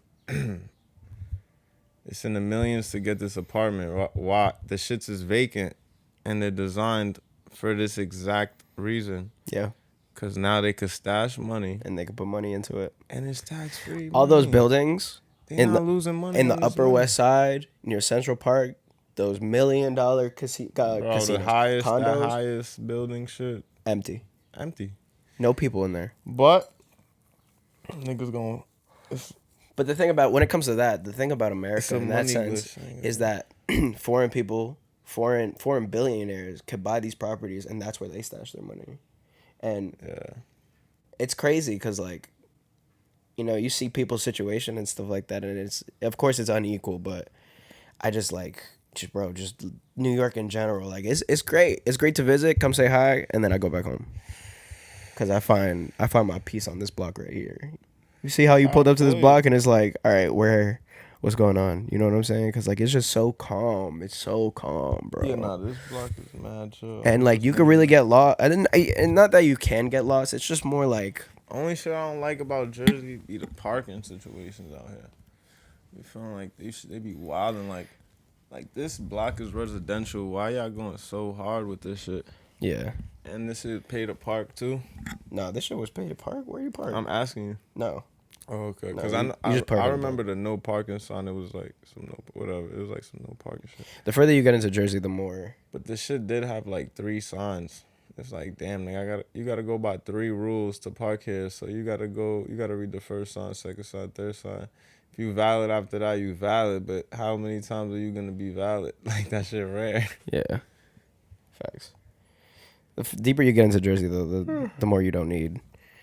Speaker 4: It's in the millions to get this apartment. Why? The shits is vacant, and they're designed for this exact reason.
Speaker 3: Yeah.
Speaker 4: Cause now they could stash money,
Speaker 3: And they can put money into it.
Speaker 4: and it's tax free.
Speaker 3: All those buildings
Speaker 4: they not losing money
Speaker 3: in the
Speaker 4: on this
Speaker 3: Upper
Speaker 4: money.
Speaker 3: West Side near Central Park. Those $1 million
Speaker 4: Bro,
Speaker 3: casinos,
Speaker 4: the highest,
Speaker 3: condos,
Speaker 4: that highest building shit
Speaker 3: empty.
Speaker 4: empty.
Speaker 3: No people in there.
Speaker 4: But niggas going.
Speaker 3: But the thing about when it comes to that, the thing about
Speaker 4: It's
Speaker 3: America
Speaker 4: a
Speaker 3: in that
Speaker 4: money
Speaker 3: sense
Speaker 4: glitch,
Speaker 3: is that foreign people, foreign billionaires could buy these properties, and that's where they stash their money. And
Speaker 4: Yeah.
Speaker 3: it's crazy because, like, you know, you see people's situation and stuff like that, and it's, of course, it's unequal, but I just just New York in general, like, it's great. It's great to visit, come say hi, and then I go back home. Because I find my peace on this block right here. You see how you pulled up to this block, and it's like, all right, what's going on? You know what I'm saying? Because, like, it's just so calm. It's so calm, bro.
Speaker 4: Yeah, nah, this block is mad chill.
Speaker 3: And, like, you can really get lost. And not that you can get lost. It's just more like...
Speaker 4: Only shit I don't like about Jersey be the parking situations out here. You feeling like they be wilding like this block is residential. Why y'all going so hard with this shit?
Speaker 3: Yeah.
Speaker 4: And this is pay to park too?
Speaker 3: No, this shit was paid to park. Where you park?
Speaker 4: I'm asking you.
Speaker 3: No.
Speaker 4: Oh, okay.
Speaker 3: No,
Speaker 4: Because
Speaker 3: you just park
Speaker 4: I
Speaker 3: on the
Speaker 4: remember the no parking sign. It was like some no whatever. It was like some no parking shit.
Speaker 3: The further you get into Jersey, the more...
Speaker 4: But this shit did have like 3 signs. It's like, damn, nigga, you gotta go by 3 rules to park here. So you gotta read the first sign, second sign, third sign. If you valid after that, you valid. But how many times are you gonna be valid? Like, that shit rare.
Speaker 3: Yeah. Facts. The deeper you get into Jersey, though, the more you don't need.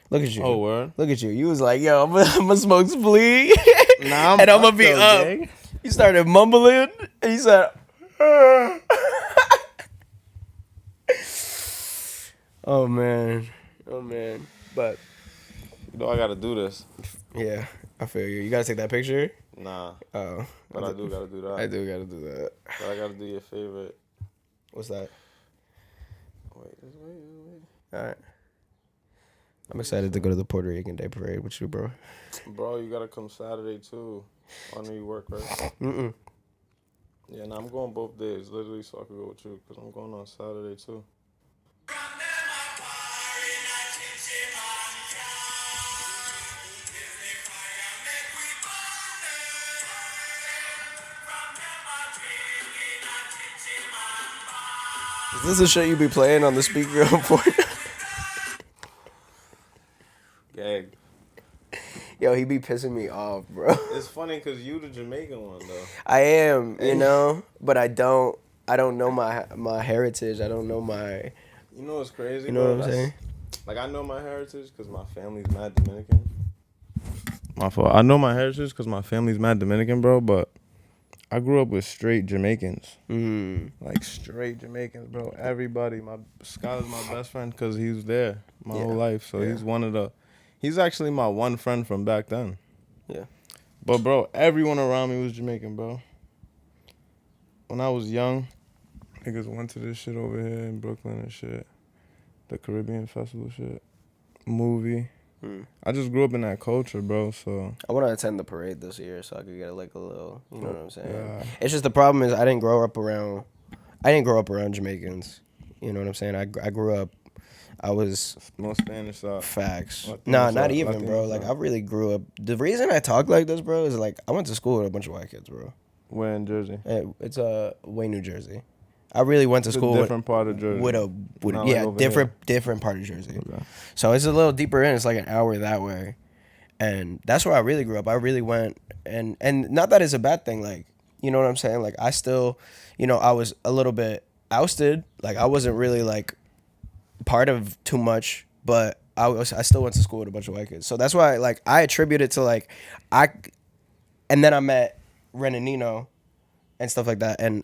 Speaker 3: Look at you.
Speaker 4: Oh, word?
Speaker 3: Look at you. You was like, yo, I'm gonna smoke some weed.
Speaker 4: Nah,
Speaker 3: and I'm gonna be up.
Speaker 4: Gang.
Speaker 3: You started mumbling, and you said, oh, man. But,
Speaker 4: You know I gotta do this.
Speaker 3: yeah, I feel you. You gotta take that picture?
Speaker 4: Nah.
Speaker 3: Oh.
Speaker 4: But I do gotta do that.
Speaker 3: I do gotta do that.
Speaker 4: But I gotta do your favorite.
Speaker 3: What's that?
Speaker 4: Wait.
Speaker 3: All right. I'm excited to go to the Puerto Rican Day Parade with you, bro.
Speaker 4: Bro, you gotta come Saturday too. I know you work, right?
Speaker 3: Mm-mm.
Speaker 4: Yeah, nah, I'm going both days, literally, so I could go with you, because I'm going on Saturday too.
Speaker 3: Is this the shit you be playing on the speaker on Fortnite?
Speaker 4: Gag.
Speaker 3: Yo, he be pissing me off, bro.
Speaker 4: It's funny because you the Jamaican one, though.
Speaker 3: I am, you know, but I don't know my heritage. I don't know my...
Speaker 4: You know what's crazy,
Speaker 3: You know
Speaker 4: bro?
Speaker 3: what I'm saying?
Speaker 4: Like, I know my heritage because my family's mad Dominican. My fault. I know my heritage because my family's mad Dominican, bro, but I grew up with straight Jamaicans. Like, straight Jamaicans, bro. Everybody. Skyler's my best friend because he was there my whole life. So he's actually my one friend from back then.
Speaker 3: Yeah.
Speaker 4: But, bro, everyone around me was Jamaican, bro. When I was young, niggas went to this shit over here in Brooklyn and shit. The Caribbean Festival shit. Movie. I just grew up in that culture, bro, so...
Speaker 3: I want to attend the parade this year so I could get like a little, you know what I'm saying?
Speaker 4: Yeah.
Speaker 3: It's just the problem is I didn't grow up around Jamaicans. You know what I'm saying? I grew up, I was...
Speaker 4: No Spanish side.
Speaker 3: Facts.
Speaker 4: Latino
Speaker 3: Nah,
Speaker 4: side,
Speaker 3: not even,
Speaker 4: Latino
Speaker 3: bro. Like,
Speaker 4: side.
Speaker 3: I really grew up... The reason I talk like this, bro, is like, I went to school with a bunch of white kids, bro.
Speaker 4: Where in Jersey?
Speaker 3: It's Wayne, New Jersey. I really went to
Speaker 4: It's a
Speaker 3: school
Speaker 4: different part of Jersey.
Speaker 3: with
Speaker 4: Not like over
Speaker 3: different part of Jersey.
Speaker 4: Okay.
Speaker 3: So it's a little deeper in. It's like an hour that way, and that's where I really grew up. I really went, and not that it's a bad thing. Like, you know what I'm saying? Like, I still, you know, I was a little bit ousted. Like, I wasn't really like part of too much, but I still went to school with a bunch of white kids. So that's why, like, I attribute it to like and then I met Ren and Nino and stuff like that, and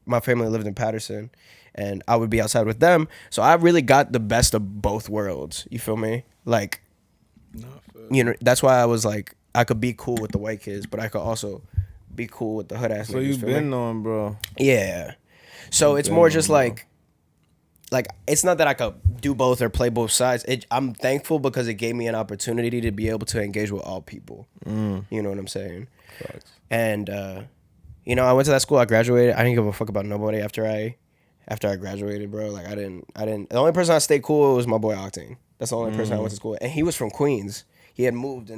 Speaker 3: my family lived in Patterson, and I would be outside with them. So I really got the best of both worlds. You feel me? Like, you know, that's why I was like, I could be cool with the white kids, but I could also be cool with the hood ass niggas.
Speaker 4: So you
Speaker 3: feel me?
Speaker 4: been knowing, bro.
Speaker 3: Yeah. So it's more just like, like it's not that I could do both or play both sides. I'm thankful because it gave me an opportunity to be able to engage with all people. You know what I'm saying?
Speaker 4: Facts.
Speaker 3: And you know, I went to that school. I graduated. I didn't give a fuck about nobody after I graduated, bro. Like I didn't. The only person I stayed cool with was my boy Octane. That's the only person I went to school with. And he was from Queens. He had moved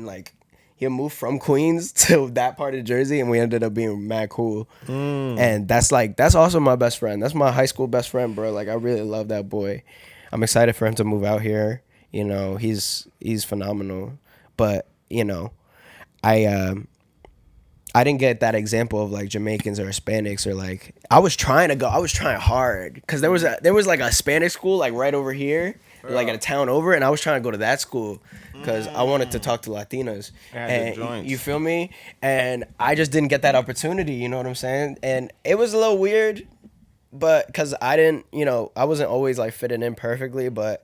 Speaker 3: from Queens to that part of Jersey, and we ended up being mad cool. And that's also my best friend. That's my high school best friend, bro. Like I really love that boy. I'm excited for him to move out here. You know, he's phenomenal. But you know, I didn't get that example of like Jamaicans or Hispanics or like I was trying hard because there was like a Spanish school like right over here, like in a town over, and I was trying to go to that school because I wanted to talk to Latinas.
Speaker 4: Had the
Speaker 3: And
Speaker 4: joints.
Speaker 3: you feel me? And I just didn't get that opportunity. You know what I'm saying? And it was a little weird, but because I didn't, you know, I wasn't always like fitting in perfectly, but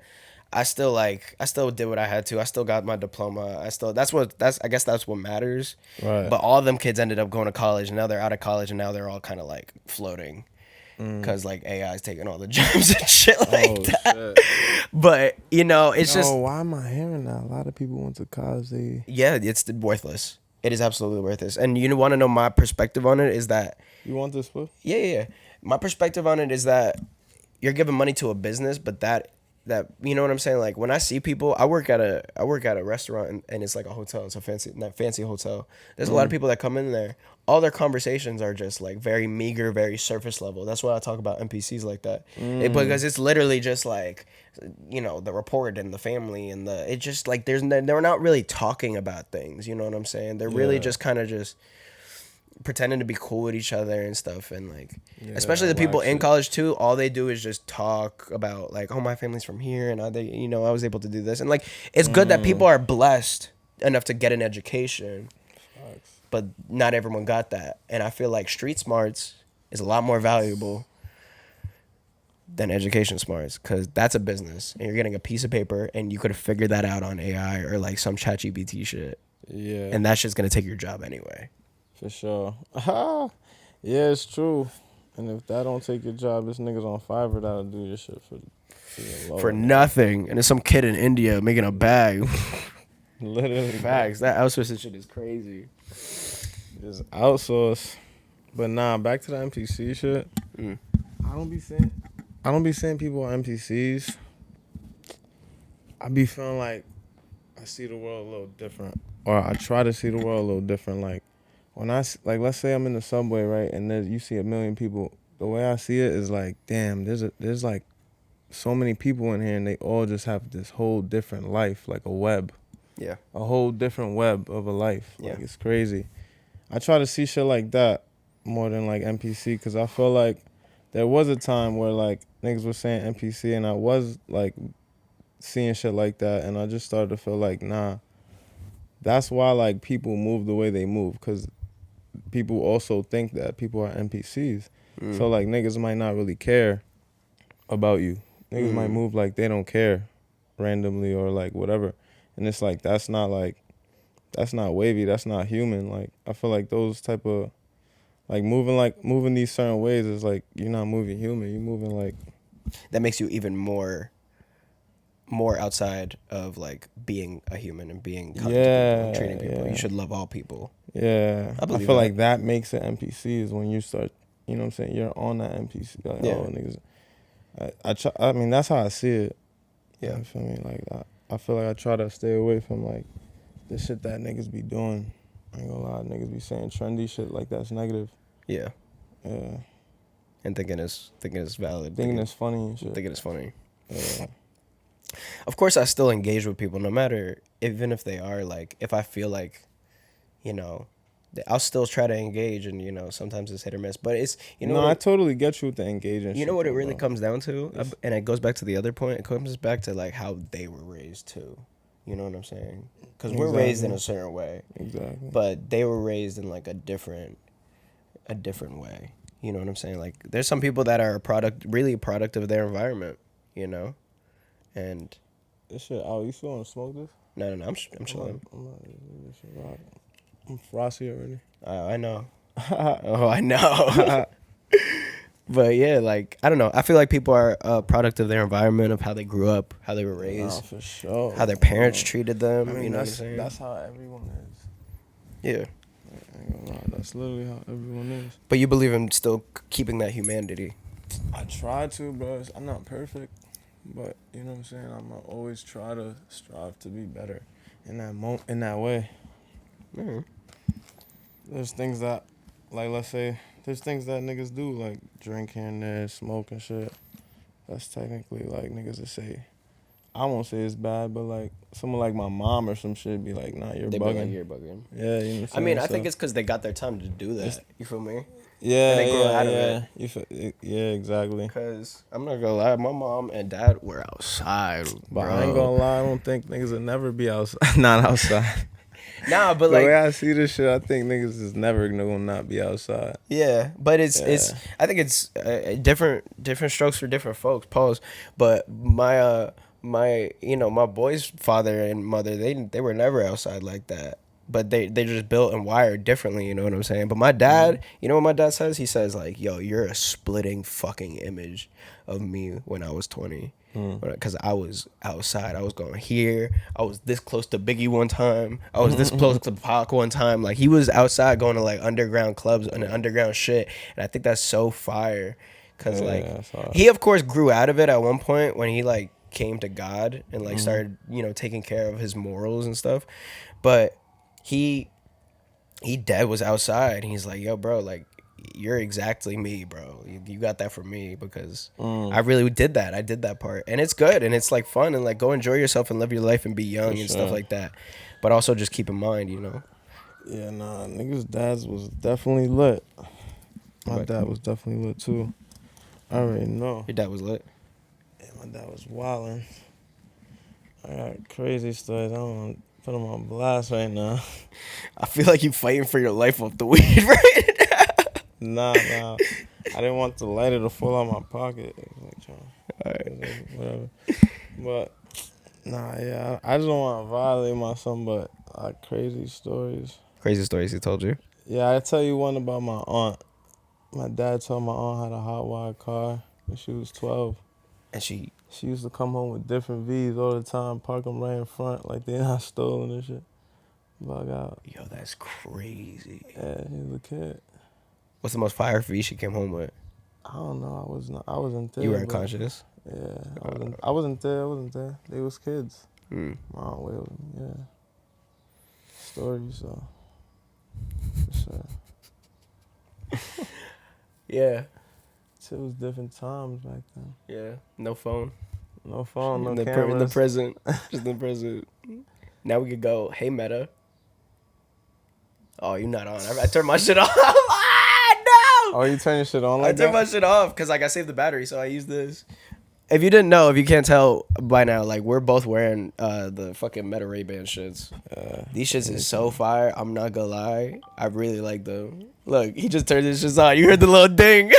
Speaker 3: I still did what I had to. I still got my diploma. I guess that's what matters.
Speaker 4: Right.
Speaker 3: But all of them kids ended up going to college, and now they're out of college, and now they're all kind of like floating because like AI is taking all the jobs and shit like that.
Speaker 4: Shit.
Speaker 3: But you know, it's just
Speaker 4: why am I hearing that? A lot of people went to college.
Speaker 3: yeah, it's worthless. It is absolutely worthless. And you want to know my perspective on it is that
Speaker 4: You want this, bro?
Speaker 3: yeah. My perspective on it is that you're giving money to a business, but that you know what I'm saying? Like when I see people, I work at a restaurant and it's like a hotel. It's a fancy hotel. There's a lot of people that come in there. All their conversations are just like very meager, very surface level. That's why I talk about NPCs like that. Because it's literally just like, you know, the report and the family and it just like they're not really talking about things. You know what I'm saying? They're really just kind of just pretending to be cool with each other and stuff, and like especially the people in college too, all they do is just talk about like, oh, my family's from here and I was able to do this, and like it's good that people are blessed enough to get an education, but not everyone got that. And I feel like street smarts is a lot more valuable than education smarts, because that's a business and you're getting a piece of paper and you could have figured that out on AI or like some ChatGPT shit,
Speaker 4: Yeah.
Speaker 3: and that's just gonna take your job anyway.
Speaker 4: For sure. Yeah, it's true. And if that don't take your job, this niggas on Fiverr that'll do your shit
Speaker 3: For nothing. And there's some kid in India making a bag.
Speaker 4: Literally.
Speaker 3: Facts. That outsourcing shit is crazy.
Speaker 4: Just outsource. But nah, back to the NPC shit. I don't be seeing people on NPCs. I be feeling like I see the world a little different. Or I try to see the world a little different. Like when let's say I'm in the subway, right, and you see 1 million people. The way I see it is like, damn, there's like so many people in here, and they all just have this whole different life, like a web.
Speaker 3: Yeah.
Speaker 4: A whole different web of a life.
Speaker 3: Yeah.
Speaker 4: Like it's crazy. I try to see shit like that more than like NPC, because I feel like there was a time where like niggas was saying NPC, and I was like seeing shit like that, and I just started to feel like, nah, that's why like people move the way they move, because people also think that people are NPCs. So like niggas might not really care about you. Niggas might move like they don't care randomly or like whatever. And it's like that's not wavy, that's not human. Like I feel like those type of moving these certain ways is like you're not moving human, you're moving like
Speaker 3: That makes you even more outside of like being a human and being kind to people and treating people. You should love all people.
Speaker 4: Yeah.
Speaker 3: I believe
Speaker 4: feel
Speaker 3: that.
Speaker 4: like that makes it NPCs when you start, you know what I'm saying, you're on that NPC. Like,
Speaker 3: Yeah.
Speaker 4: oh, niggas. I mean, that's how I see it.
Speaker 3: Yeah.
Speaker 4: You feel me? Like, I feel like I try to stay away from, like, the shit that niggas be doing. I ain't gonna lie, niggas be saying trendy shit like that's negative.
Speaker 3: Yeah.
Speaker 4: Yeah.
Speaker 3: And thinking it's valid.
Speaker 4: Thinking it's funny and shit.
Speaker 3: Thinking it's funny.
Speaker 4: Yeah.
Speaker 3: Of course, I still engage with people, no matter, even if they are like, if I feel like, you know, I'll still try to engage, and you know, sometimes it's hit or miss. But it's, you know,
Speaker 4: No, I totally get you with the engaging.
Speaker 3: you know
Speaker 4: shit,
Speaker 3: what it
Speaker 4: though,
Speaker 3: really
Speaker 4: bro.
Speaker 3: comes down to, and it goes back to the other point. It comes back to like how they were raised too. You know what I'm saying? Because we're raised in a certain way,
Speaker 4: Exactly.
Speaker 3: but they were raised in like a different way. You know what I'm saying? Like there's some people that are really a product of their environment. You know, and
Speaker 4: This shit out. You still want to smoke this?
Speaker 3: no, I'm chilling.
Speaker 4: I'm frosty already.
Speaker 3: I know. Oh, I know. But yeah, like I don't know. I feel like people are a product of their environment, of how they grew up, how they were
Speaker 4: Nah,
Speaker 3: raised,
Speaker 4: for sure.
Speaker 3: how their parents
Speaker 4: Bro.
Speaker 3: treated them.
Speaker 4: I mean,
Speaker 3: You know what I'm
Speaker 4: that's
Speaker 3: saying?
Speaker 4: that's how everyone is.
Speaker 3: Yeah.
Speaker 4: I ain't gonna lie, that's literally how everyone is.
Speaker 3: But you believe in still keeping that humanity.
Speaker 4: I try to, bro. I'm not perfect, but you know what I'm saying. I'm gonna always try to strive to be better in that way.
Speaker 3: Mm-hmm.
Speaker 4: There's things that, like, let's say, there's things that niggas do, like drink here and there, smoke and shit. That's technically like niggas that say, I won't say it's bad, but like someone like my mom or some shit be like, nah, you're
Speaker 3: They be
Speaker 4: bugging.
Speaker 3: like, you're bugging.
Speaker 4: Yeah, you know what
Speaker 3: I
Speaker 4: I'm
Speaker 3: mean,
Speaker 4: saying?
Speaker 3: I think
Speaker 4: So-
Speaker 3: it's because they got their time to do that. You feel me?
Speaker 4: yeah,
Speaker 3: and they grew
Speaker 4: yeah,
Speaker 3: out of
Speaker 4: yeah.
Speaker 3: it.
Speaker 4: You feel, yeah, exactly.
Speaker 3: Because I'm not gonna lie, my mom and dad were outside,
Speaker 4: But
Speaker 3: bro.
Speaker 4: I ain't gonna lie, I don't think niggas will never be outside. Not outside.
Speaker 3: Nah, but
Speaker 4: The
Speaker 3: like,
Speaker 4: way I see this shit, I think niggas is never gonna not be outside.
Speaker 3: yeah, but it's
Speaker 4: Yeah.
Speaker 3: I think it's different strokes for different folks. Pause. But my my boy's father and mother, they were never outside like that. But they just built and wired differently, you know what I'm saying? But my dad, you know what my dad says? He says like, "Yo, you're a splitting fucking image of me when I was 20." Because I was outside, I was going here. I was this close to Biggie one time. I was this close to Pac one time. Like he was outside going to like underground clubs and underground shit, and I think that's so fire. Cause
Speaker 4: Yeah,
Speaker 3: like
Speaker 4: that's hard.
Speaker 3: he of course grew out of it at one point when he like came to God and like started taking care of his morals and stuff, but he dead was outside. And he's like, yo, bro, like you're exactly me, bro. You got that from me because I really did that. I did that part, and it's good and it's like fun and like go enjoy yourself and live your life and be young
Speaker 4: For
Speaker 3: and stuff
Speaker 4: sure.
Speaker 3: like that. But also just keep in mind,
Speaker 4: Yeah, nah, niggas' dads was definitely lit. My
Speaker 3: What?
Speaker 4: dad was definitely lit too. I already know.
Speaker 3: your dad was lit.
Speaker 4: Yeah, my dad was wildin'. I got crazy stories. I don't want to put them on blast right now.
Speaker 3: I feel like you fighting for your life off the weed, right?
Speaker 4: Nah. I didn't want the lighter to fall out my pocket. It was like,
Speaker 3: Alright.
Speaker 4: whatever. But, nah, yeah, I just don't want to violate my son, but crazy stories.
Speaker 3: Crazy stories he told you.
Speaker 4: Yeah, I tell you one about my aunt. My dad told my aunt had a hot wired car when she was 12.
Speaker 3: And she
Speaker 4: She used to come home with different V's all the time, park them right in front like they're not stolen and shit. Bug out.
Speaker 3: Yo, that's crazy.
Speaker 4: Yeah, he was a kid.
Speaker 3: What's the most fire V she came home with?
Speaker 4: I don't know. I wasn't there.
Speaker 3: You weren't
Speaker 4: but-
Speaker 3: conscious?
Speaker 4: Yeah, I wasn't there. They was kids.
Speaker 3: Mm.
Speaker 4: My aunt with them. Yeah. Stories, so. For sure.
Speaker 3: Yeah.
Speaker 4: It was different times back then.
Speaker 3: Yeah. No phone.
Speaker 4: No phone, no
Speaker 3: in the
Speaker 4: cameras.
Speaker 3: in the present. Just in the present. Now we could go, hey Meta. Oh, you not on. I turned my shit off. Ah, no!
Speaker 4: Oh, you turn your shit on
Speaker 3: I
Speaker 4: like
Speaker 3: turned
Speaker 4: that?
Speaker 3: my shit off because like I saved the battery, so I use this. If you didn't know, if you can't tell by now, like we're both wearing the fucking Meta Ray-Ban shits. These shits is so fire. I'm not gonna lie. I really like them. Look, he just turned his shits on. You heard the little ding.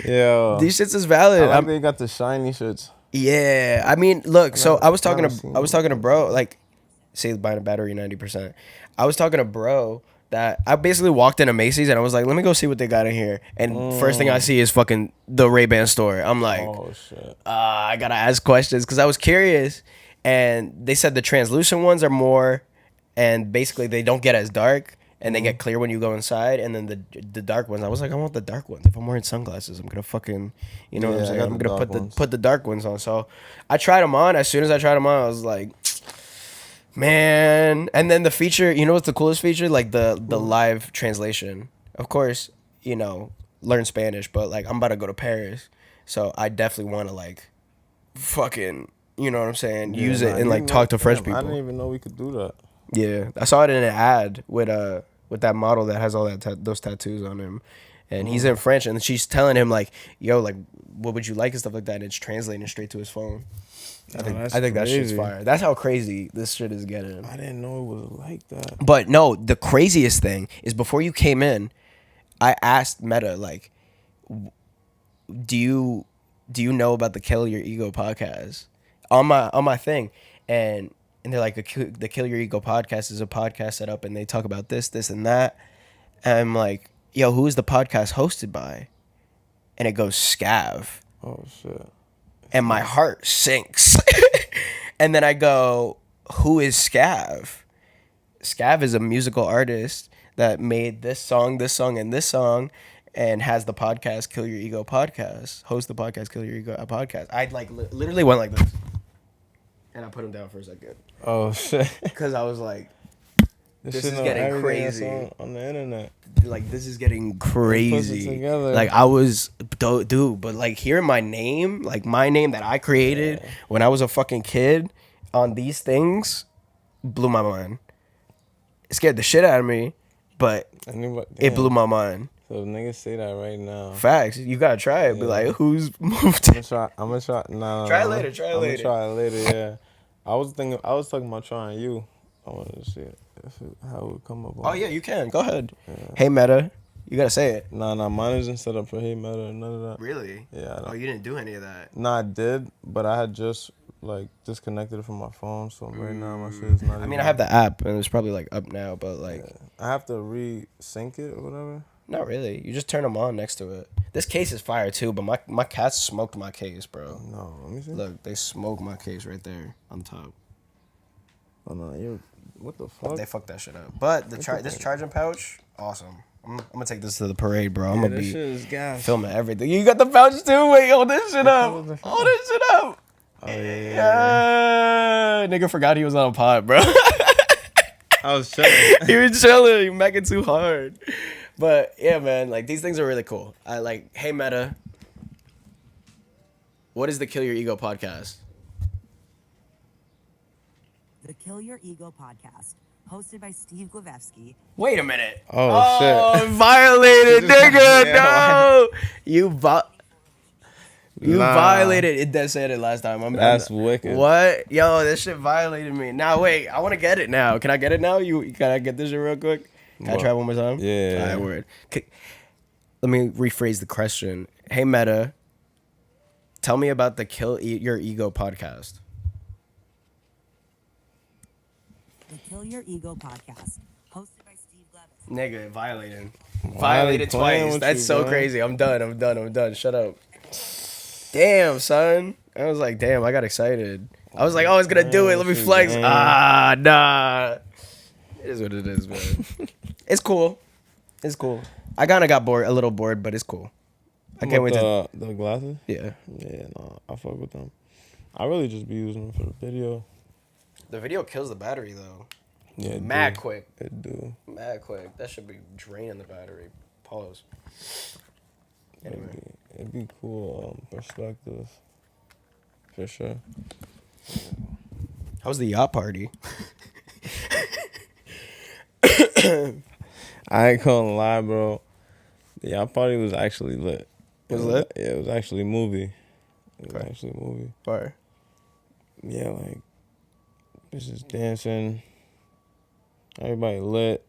Speaker 4: Yeah.
Speaker 3: These shits is valid.
Speaker 4: I like
Speaker 3: I'm-
Speaker 4: they got the shiny shits.
Speaker 3: Yeah, I mean, look. So
Speaker 4: never-
Speaker 3: I was talking
Speaker 4: never
Speaker 3: to
Speaker 4: seen
Speaker 3: bro. Like, say buying a battery 90%. I was talking to bro that I basically walked into Macy's and I was like, let me go see what they got in here. And first thing I see is fucking the Ray-Ban store. I'm like,
Speaker 4: Oh, shit.
Speaker 3: I gotta ask questions because I was curious. And they said the translucent ones are more, and basically they don't get as dark. And they get clear when you go inside, and then the dark ones. I was like, I want the dark ones. If I'm wearing sunglasses, I'm gonna fucking, you know what
Speaker 4: Yeah,
Speaker 3: I'm
Speaker 4: I
Speaker 3: saying?
Speaker 4: got
Speaker 3: I'm
Speaker 4: the
Speaker 3: gonna
Speaker 4: dark
Speaker 3: put
Speaker 4: ones.
Speaker 3: the dark ones on. So I tried them on. As soon as I tried them on, I was like, man. And then the feature, you know what's the coolest feature? Like the live translation. Of course, learn Spanish, but like I'm about to go to Paris, so I definitely want to like, fucking, you know what I'm saying? Use it and like talk to French people.
Speaker 4: I didn't even know we could do that.
Speaker 3: Yeah, I saw it in an ad with that model that has all those tattoos on him, and he's in French, and she's telling him like, "Yo, like, what would you like?" and stuff like that, and it's translating straight to his phone. I think that shit's
Speaker 4: crazy.
Speaker 3: fire. That's how crazy this shit is getting.
Speaker 4: I didn't know it was like that.
Speaker 3: But no, the craziest thing is before you came in, I asked Meta like, do you know about the Kill Your Ego podcast on my thing, and they're like, the Kill Your Ego podcast is a podcast set up and they talk about this and that. And I'm like, yo, who is the podcast hosted by? And it goes Scav.
Speaker 4: Oh shit.
Speaker 3: And my heart sinks. And then I go, who is Scav? Scav is a musical artist that made this song, and this song, and has the podcast Kill Your Ego podcast. Host the podcast Kill Your Ego podcast. I like literally went like this. And I put him down for a second.
Speaker 4: Oh shit.
Speaker 3: Because I was like, this
Speaker 4: shit
Speaker 3: is
Speaker 4: know
Speaker 3: getting
Speaker 4: everything that's
Speaker 3: crazy.
Speaker 4: on the internet.
Speaker 3: Like, this is getting
Speaker 4: Puts it
Speaker 3: crazy.
Speaker 4: together.
Speaker 3: Like, I was, dude, but like hearing my name, like my name that I created when I was a fucking kid on these things blew my mind. It scared the shit out of me, but it blew my mind.
Speaker 4: So niggas say that right now.
Speaker 3: Facts. You gotta try it. Be like, who's moved?
Speaker 4: I'm gonna try. Nah,
Speaker 3: Try it later. Try it
Speaker 4: I'm
Speaker 3: later.
Speaker 4: gonna try it later. Yeah. I was talking about trying you. I wanted to see how it would come up.
Speaker 3: Oh yeah, you can. Go ahead. Yeah. Hey Meta, you gotta say it.
Speaker 4: Nah, mine isn't set up for Hey Meta or none of that.
Speaker 3: Really?
Speaker 4: Yeah.
Speaker 3: Oh, you didn't do any of that.
Speaker 4: Nah, I did, but I had just like disconnected it from my phone, so right now my shit is not.
Speaker 3: I mean, I have the app, and it's probably like up now, but like,
Speaker 4: I have to re-sync it or whatever.
Speaker 3: Not really. You just turn them on next to it. This case is fire too, but my cats smoked my case, bro.
Speaker 4: No, let me see.
Speaker 3: Look, they smoked my case right there on top.
Speaker 4: Oh no, what the fuck?
Speaker 3: They fucked that shit up. But this charging pouch, awesome. I'm gonna take this to the parade, bro. I'm gonna be
Speaker 4: shit is gas.
Speaker 3: filming everything. You got the pouch too? Wait, hold this shit up. Hold this shit up.
Speaker 4: Oh yeah.
Speaker 3: Nigga forgot he was on a pod, bro.
Speaker 4: I was chilling.
Speaker 3: He was chilling. He macking too hard. But yeah, man, like these things are really cool. I like, hey Meta, what is the Kill Your Ego podcast?
Speaker 1: The Kill Your Ego podcast, hosted by Steve Glevevsky.
Speaker 3: Wait a minute.
Speaker 4: Oh, shit.
Speaker 3: Violated, nigga.
Speaker 4: Yeah,
Speaker 3: No. You
Speaker 4: Nah.
Speaker 3: violated. It does say it last time.
Speaker 4: That's wicked.
Speaker 3: What? Yo, this shit violated me. Now, wait. I want to get it now. Can I get it now? Can I get this shit real quick? Can I try one more time?
Speaker 4: Yeah.
Speaker 3: All right, word. Let me rephrase the question. Hey, Meta, tell me about the Kill Your Ego podcast.
Speaker 1: The Kill Your Ego podcast, hosted by Steve Glevevsky.
Speaker 3: Nigga, violated.
Speaker 4: Why
Speaker 3: Violated
Speaker 4: they playing
Speaker 3: twice.
Speaker 4: with
Speaker 3: That's
Speaker 4: you,
Speaker 3: so
Speaker 4: bro?
Speaker 3: crazy. I'm done. Shut up. Damn, son. I was like, damn, I got excited. I was like, oh, it's gonna do it. Let me flex.
Speaker 4: Damn.
Speaker 3: Ah, nah. It is what it is, man. It's cool. It's cool. I kind of got a little bored, but it's cool. I can't wait to.
Speaker 4: The glasses.
Speaker 3: Yeah.
Speaker 4: Yeah, no, I fuck with them. I really just be using them for the video.
Speaker 3: The video kills the battery though.
Speaker 4: Yeah, it
Speaker 3: Mad
Speaker 4: do.
Speaker 3: quick.
Speaker 4: It do.
Speaker 3: Mad quick. That should be draining the battery. Pause. Anyway.
Speaker 4: It'd be cool perspective. For sure.
Speaker 3: How was the yacht party?
Speaker 4: I ain't gonna lie, bro. The yacht party was actually lit.
Speaker 3: It was lit?
Speaker 4: Yeah, it was actually a movie. It was
Speaker 3: Okay.
Speaker 4: actually a movie.
Speaker 3: Fire.
Speaker 4: Yeah, like, bitches dancing. Everybody lit.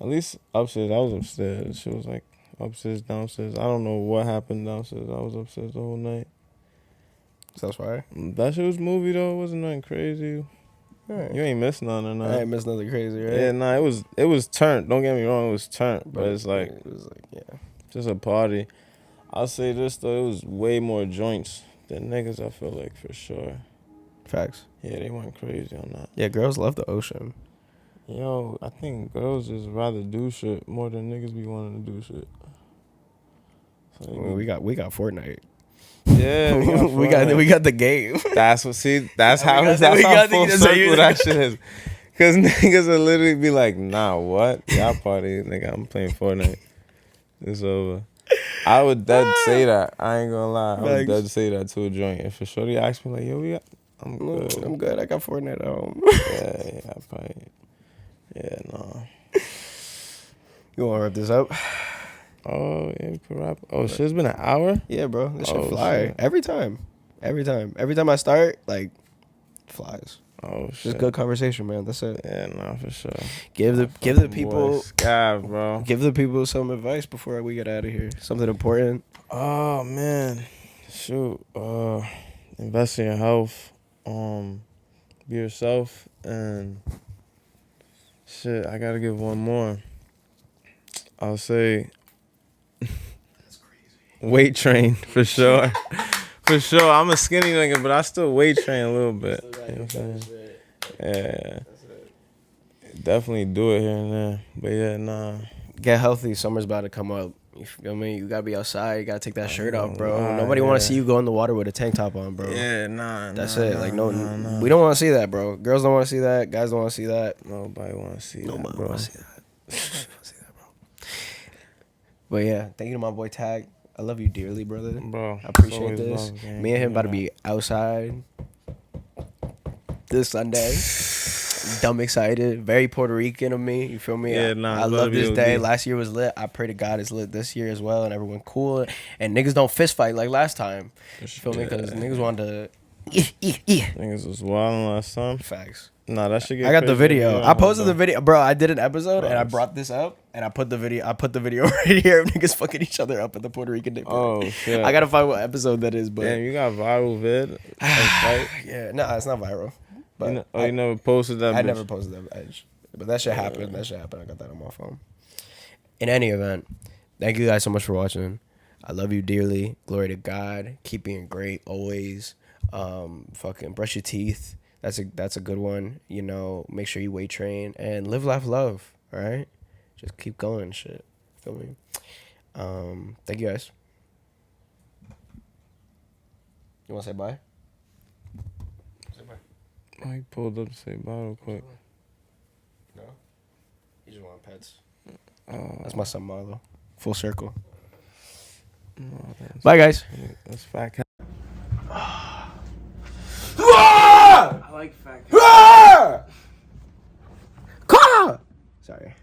Speaker 4: At least upstairs. I was upstairs. She was like upstairs, downstairs. I don't know what happened downstairs. I was upstairs the whole night.
Speaker 3: Sounds fire.
Speaker 4: That shit was movie, though. It wasn't nothing crazy.
Speaker 3: Right.
Speaker 4: You ain't missed none or nothing.
Speaker 3: I ain't missed nothing crazy, right?
Speaker 4: Yeah, nah, it was turned. Don't get me wrong, it was turned. But it's like,
Speaker 3: it was like, yeah.
Speaker 4: just a party. I'll say this, though. It was way more joints than niggas, I feel like, for sure.
Speaker 3: Facts.
Speaker 4: Yeah, they went crazy on that.
Speaker 3: Yeah, girls love the ocean.
Speaker 4: Yo, I think girls just rather do shit more than niggas be wanting to do shit. So
Speaker 3: I mean, we got Fortnite.
Speaker 4: yeah,
Speaker 3: we got the game.
Speaker 4: That's what. See, that's how.
Speaker 3: got-
Speaker 4: That's
Speaker 3: we
Speaker 4: how
Speaker 3: got
Speaker 4: full
Speaker 3: the-
Speaker 4: circle that shit is. Cause niggas will literally be like, "Nah, what? Y'all party, nigga? I'm playing Fortnite. It's over." I would dead say that. I ain't gonna lie. I would
Speaker 3: Thanks.
Speaker 4: dead say that to a joint. If a shorty asked me like, "Yo, we got," I'm good.
Speaker 3: I'm good. I got Fortnite at home.
Speaker 4: Yeah, I probably. Yeah, no.
Speaker 3: You want to wrap this up?
Speaker 4: Oh yeah, we could wrap. Oh shit, it's been an hour.
Speaker 3: Yeah, bro. This shit
Speaker 4: Oh,
Speaker 3: fly.
Speaker 4: shit.
Speaker 3: Every time I start, like, flies.
Speaker 4: Oh shit.
Speaker 3: Just good conversation, man. That's it.
Speaker 4: Yeah, nah, for sure.
Speaker 3: Give the
Speaker 4: Fucking
Speaker 3: people
Speaker 4: boy, Scav, bro.
Speaker 3: give the people some advice before we get out of here. Something important.
Speaker 4: Oh man, shoot. Invest in your health. Be yourself, and shit. I gotta give one more. I'll say weight train for sure. For sure. I'm a skinny nigga, but I still weight train a little bit. You know what I'm saying? Yeah. Definitely do it here and there. But yeah, nah.
Speaker 3: Get healthy. Summer's about to come up. You feel me? You gotta be outside. You gotta take that shirt off, bro.
Speaker 4: lie,
Speaker 3: Nobody want to
Speaker 4: yeah.
Speaker 3: see you go in the water with a tank top on, bro.
Speaker 4: Yeah, nah.
Speaker 3: That's
Speaker 4: nah,
Speaker 3: it.
Speaker 4: Nah,
Speaker 3: Like
Speaker 4: nah.
Speaker 3: we don't want to see that, bro. Girls don't want to see that. Guys don't want to see that.
Speaker 4: Nobody want to see
Speaker 3: Nobody
Speaker 4: that, bro.
Speaker 3: want to see that. Nobody wanna see that, bro. But yeah, thank you to my boy Tag. I love you dearly, brother.
Speaker 4: Bro,
Speaker 3: I appreciate
Speaker 4: always
Speaker 3: this.
Speaker 4: love, gang.
Speaker 3: Me and him about to
Speaker 4: Yeah.
Speaker 3: be outside this Sunday. Dumb excited. Very Puerto Rican of me. You feel me?
Speaker 4: Yeah, nah,
Speaker 3: I
Speaker 4: love
Speaker 3: love this
Speaker 4: you,
Speaker 3: day.
Speaker 4: OD.
Speaker 3: Last year was lit. I pray to God it's lit this year as well, and everyone cool. And niggas don't fist fight like last time. You feel me? Because niggas wanted to.
Speaker 4: Niggas was wilding last time.
Speaker 3: Facts.
Speaker 4: Nah, that should get
Speaker 3: I got the
Speaker 4: crazy
Speaker 3: video.
Speaker 4: every
Speaker 3: I
Speaker 4: round,
Speaker 3: posted
Speaker 4: though.
Speaker 3: the video, bro. I did an episode and I
Speaker 4: Facts.
Speaker 3: brought this up and I put the video. I put the video right here of niggas fucking each other up at the Puerto Rican Day.
Speaker 4: Oh, shit.
Speaker 3: I gotta find what episode that is, but
Speaker 4: Damn, you got viral vid. Right?
Speaker 3: yeah, no, it's not viral. But
Speaker 4: You never posted that
Speaker 3: I
Speaker 4: bitch.
Speaker 3: never posted that edge. But that shit happened. That shit happened. I got that on my phone. In any event, thank you guys so much for watching. I love you dearly. Glory to God. Keep being great always. Fucking brush your teeth. That's a good one. You know, make sure you weight train and live, laugh, love. All right, just keep going. Shit, feel me? Thank you guys. You want to say bye? Say bye.
Speaker 4: I pulled up to say bye real quick.
Speaker 3: No, you just want pets. That's my son Marlo. Full circle. Bye, guys.
Speaker 4: That's fat.
Speaker 3: I like fat. Sorry.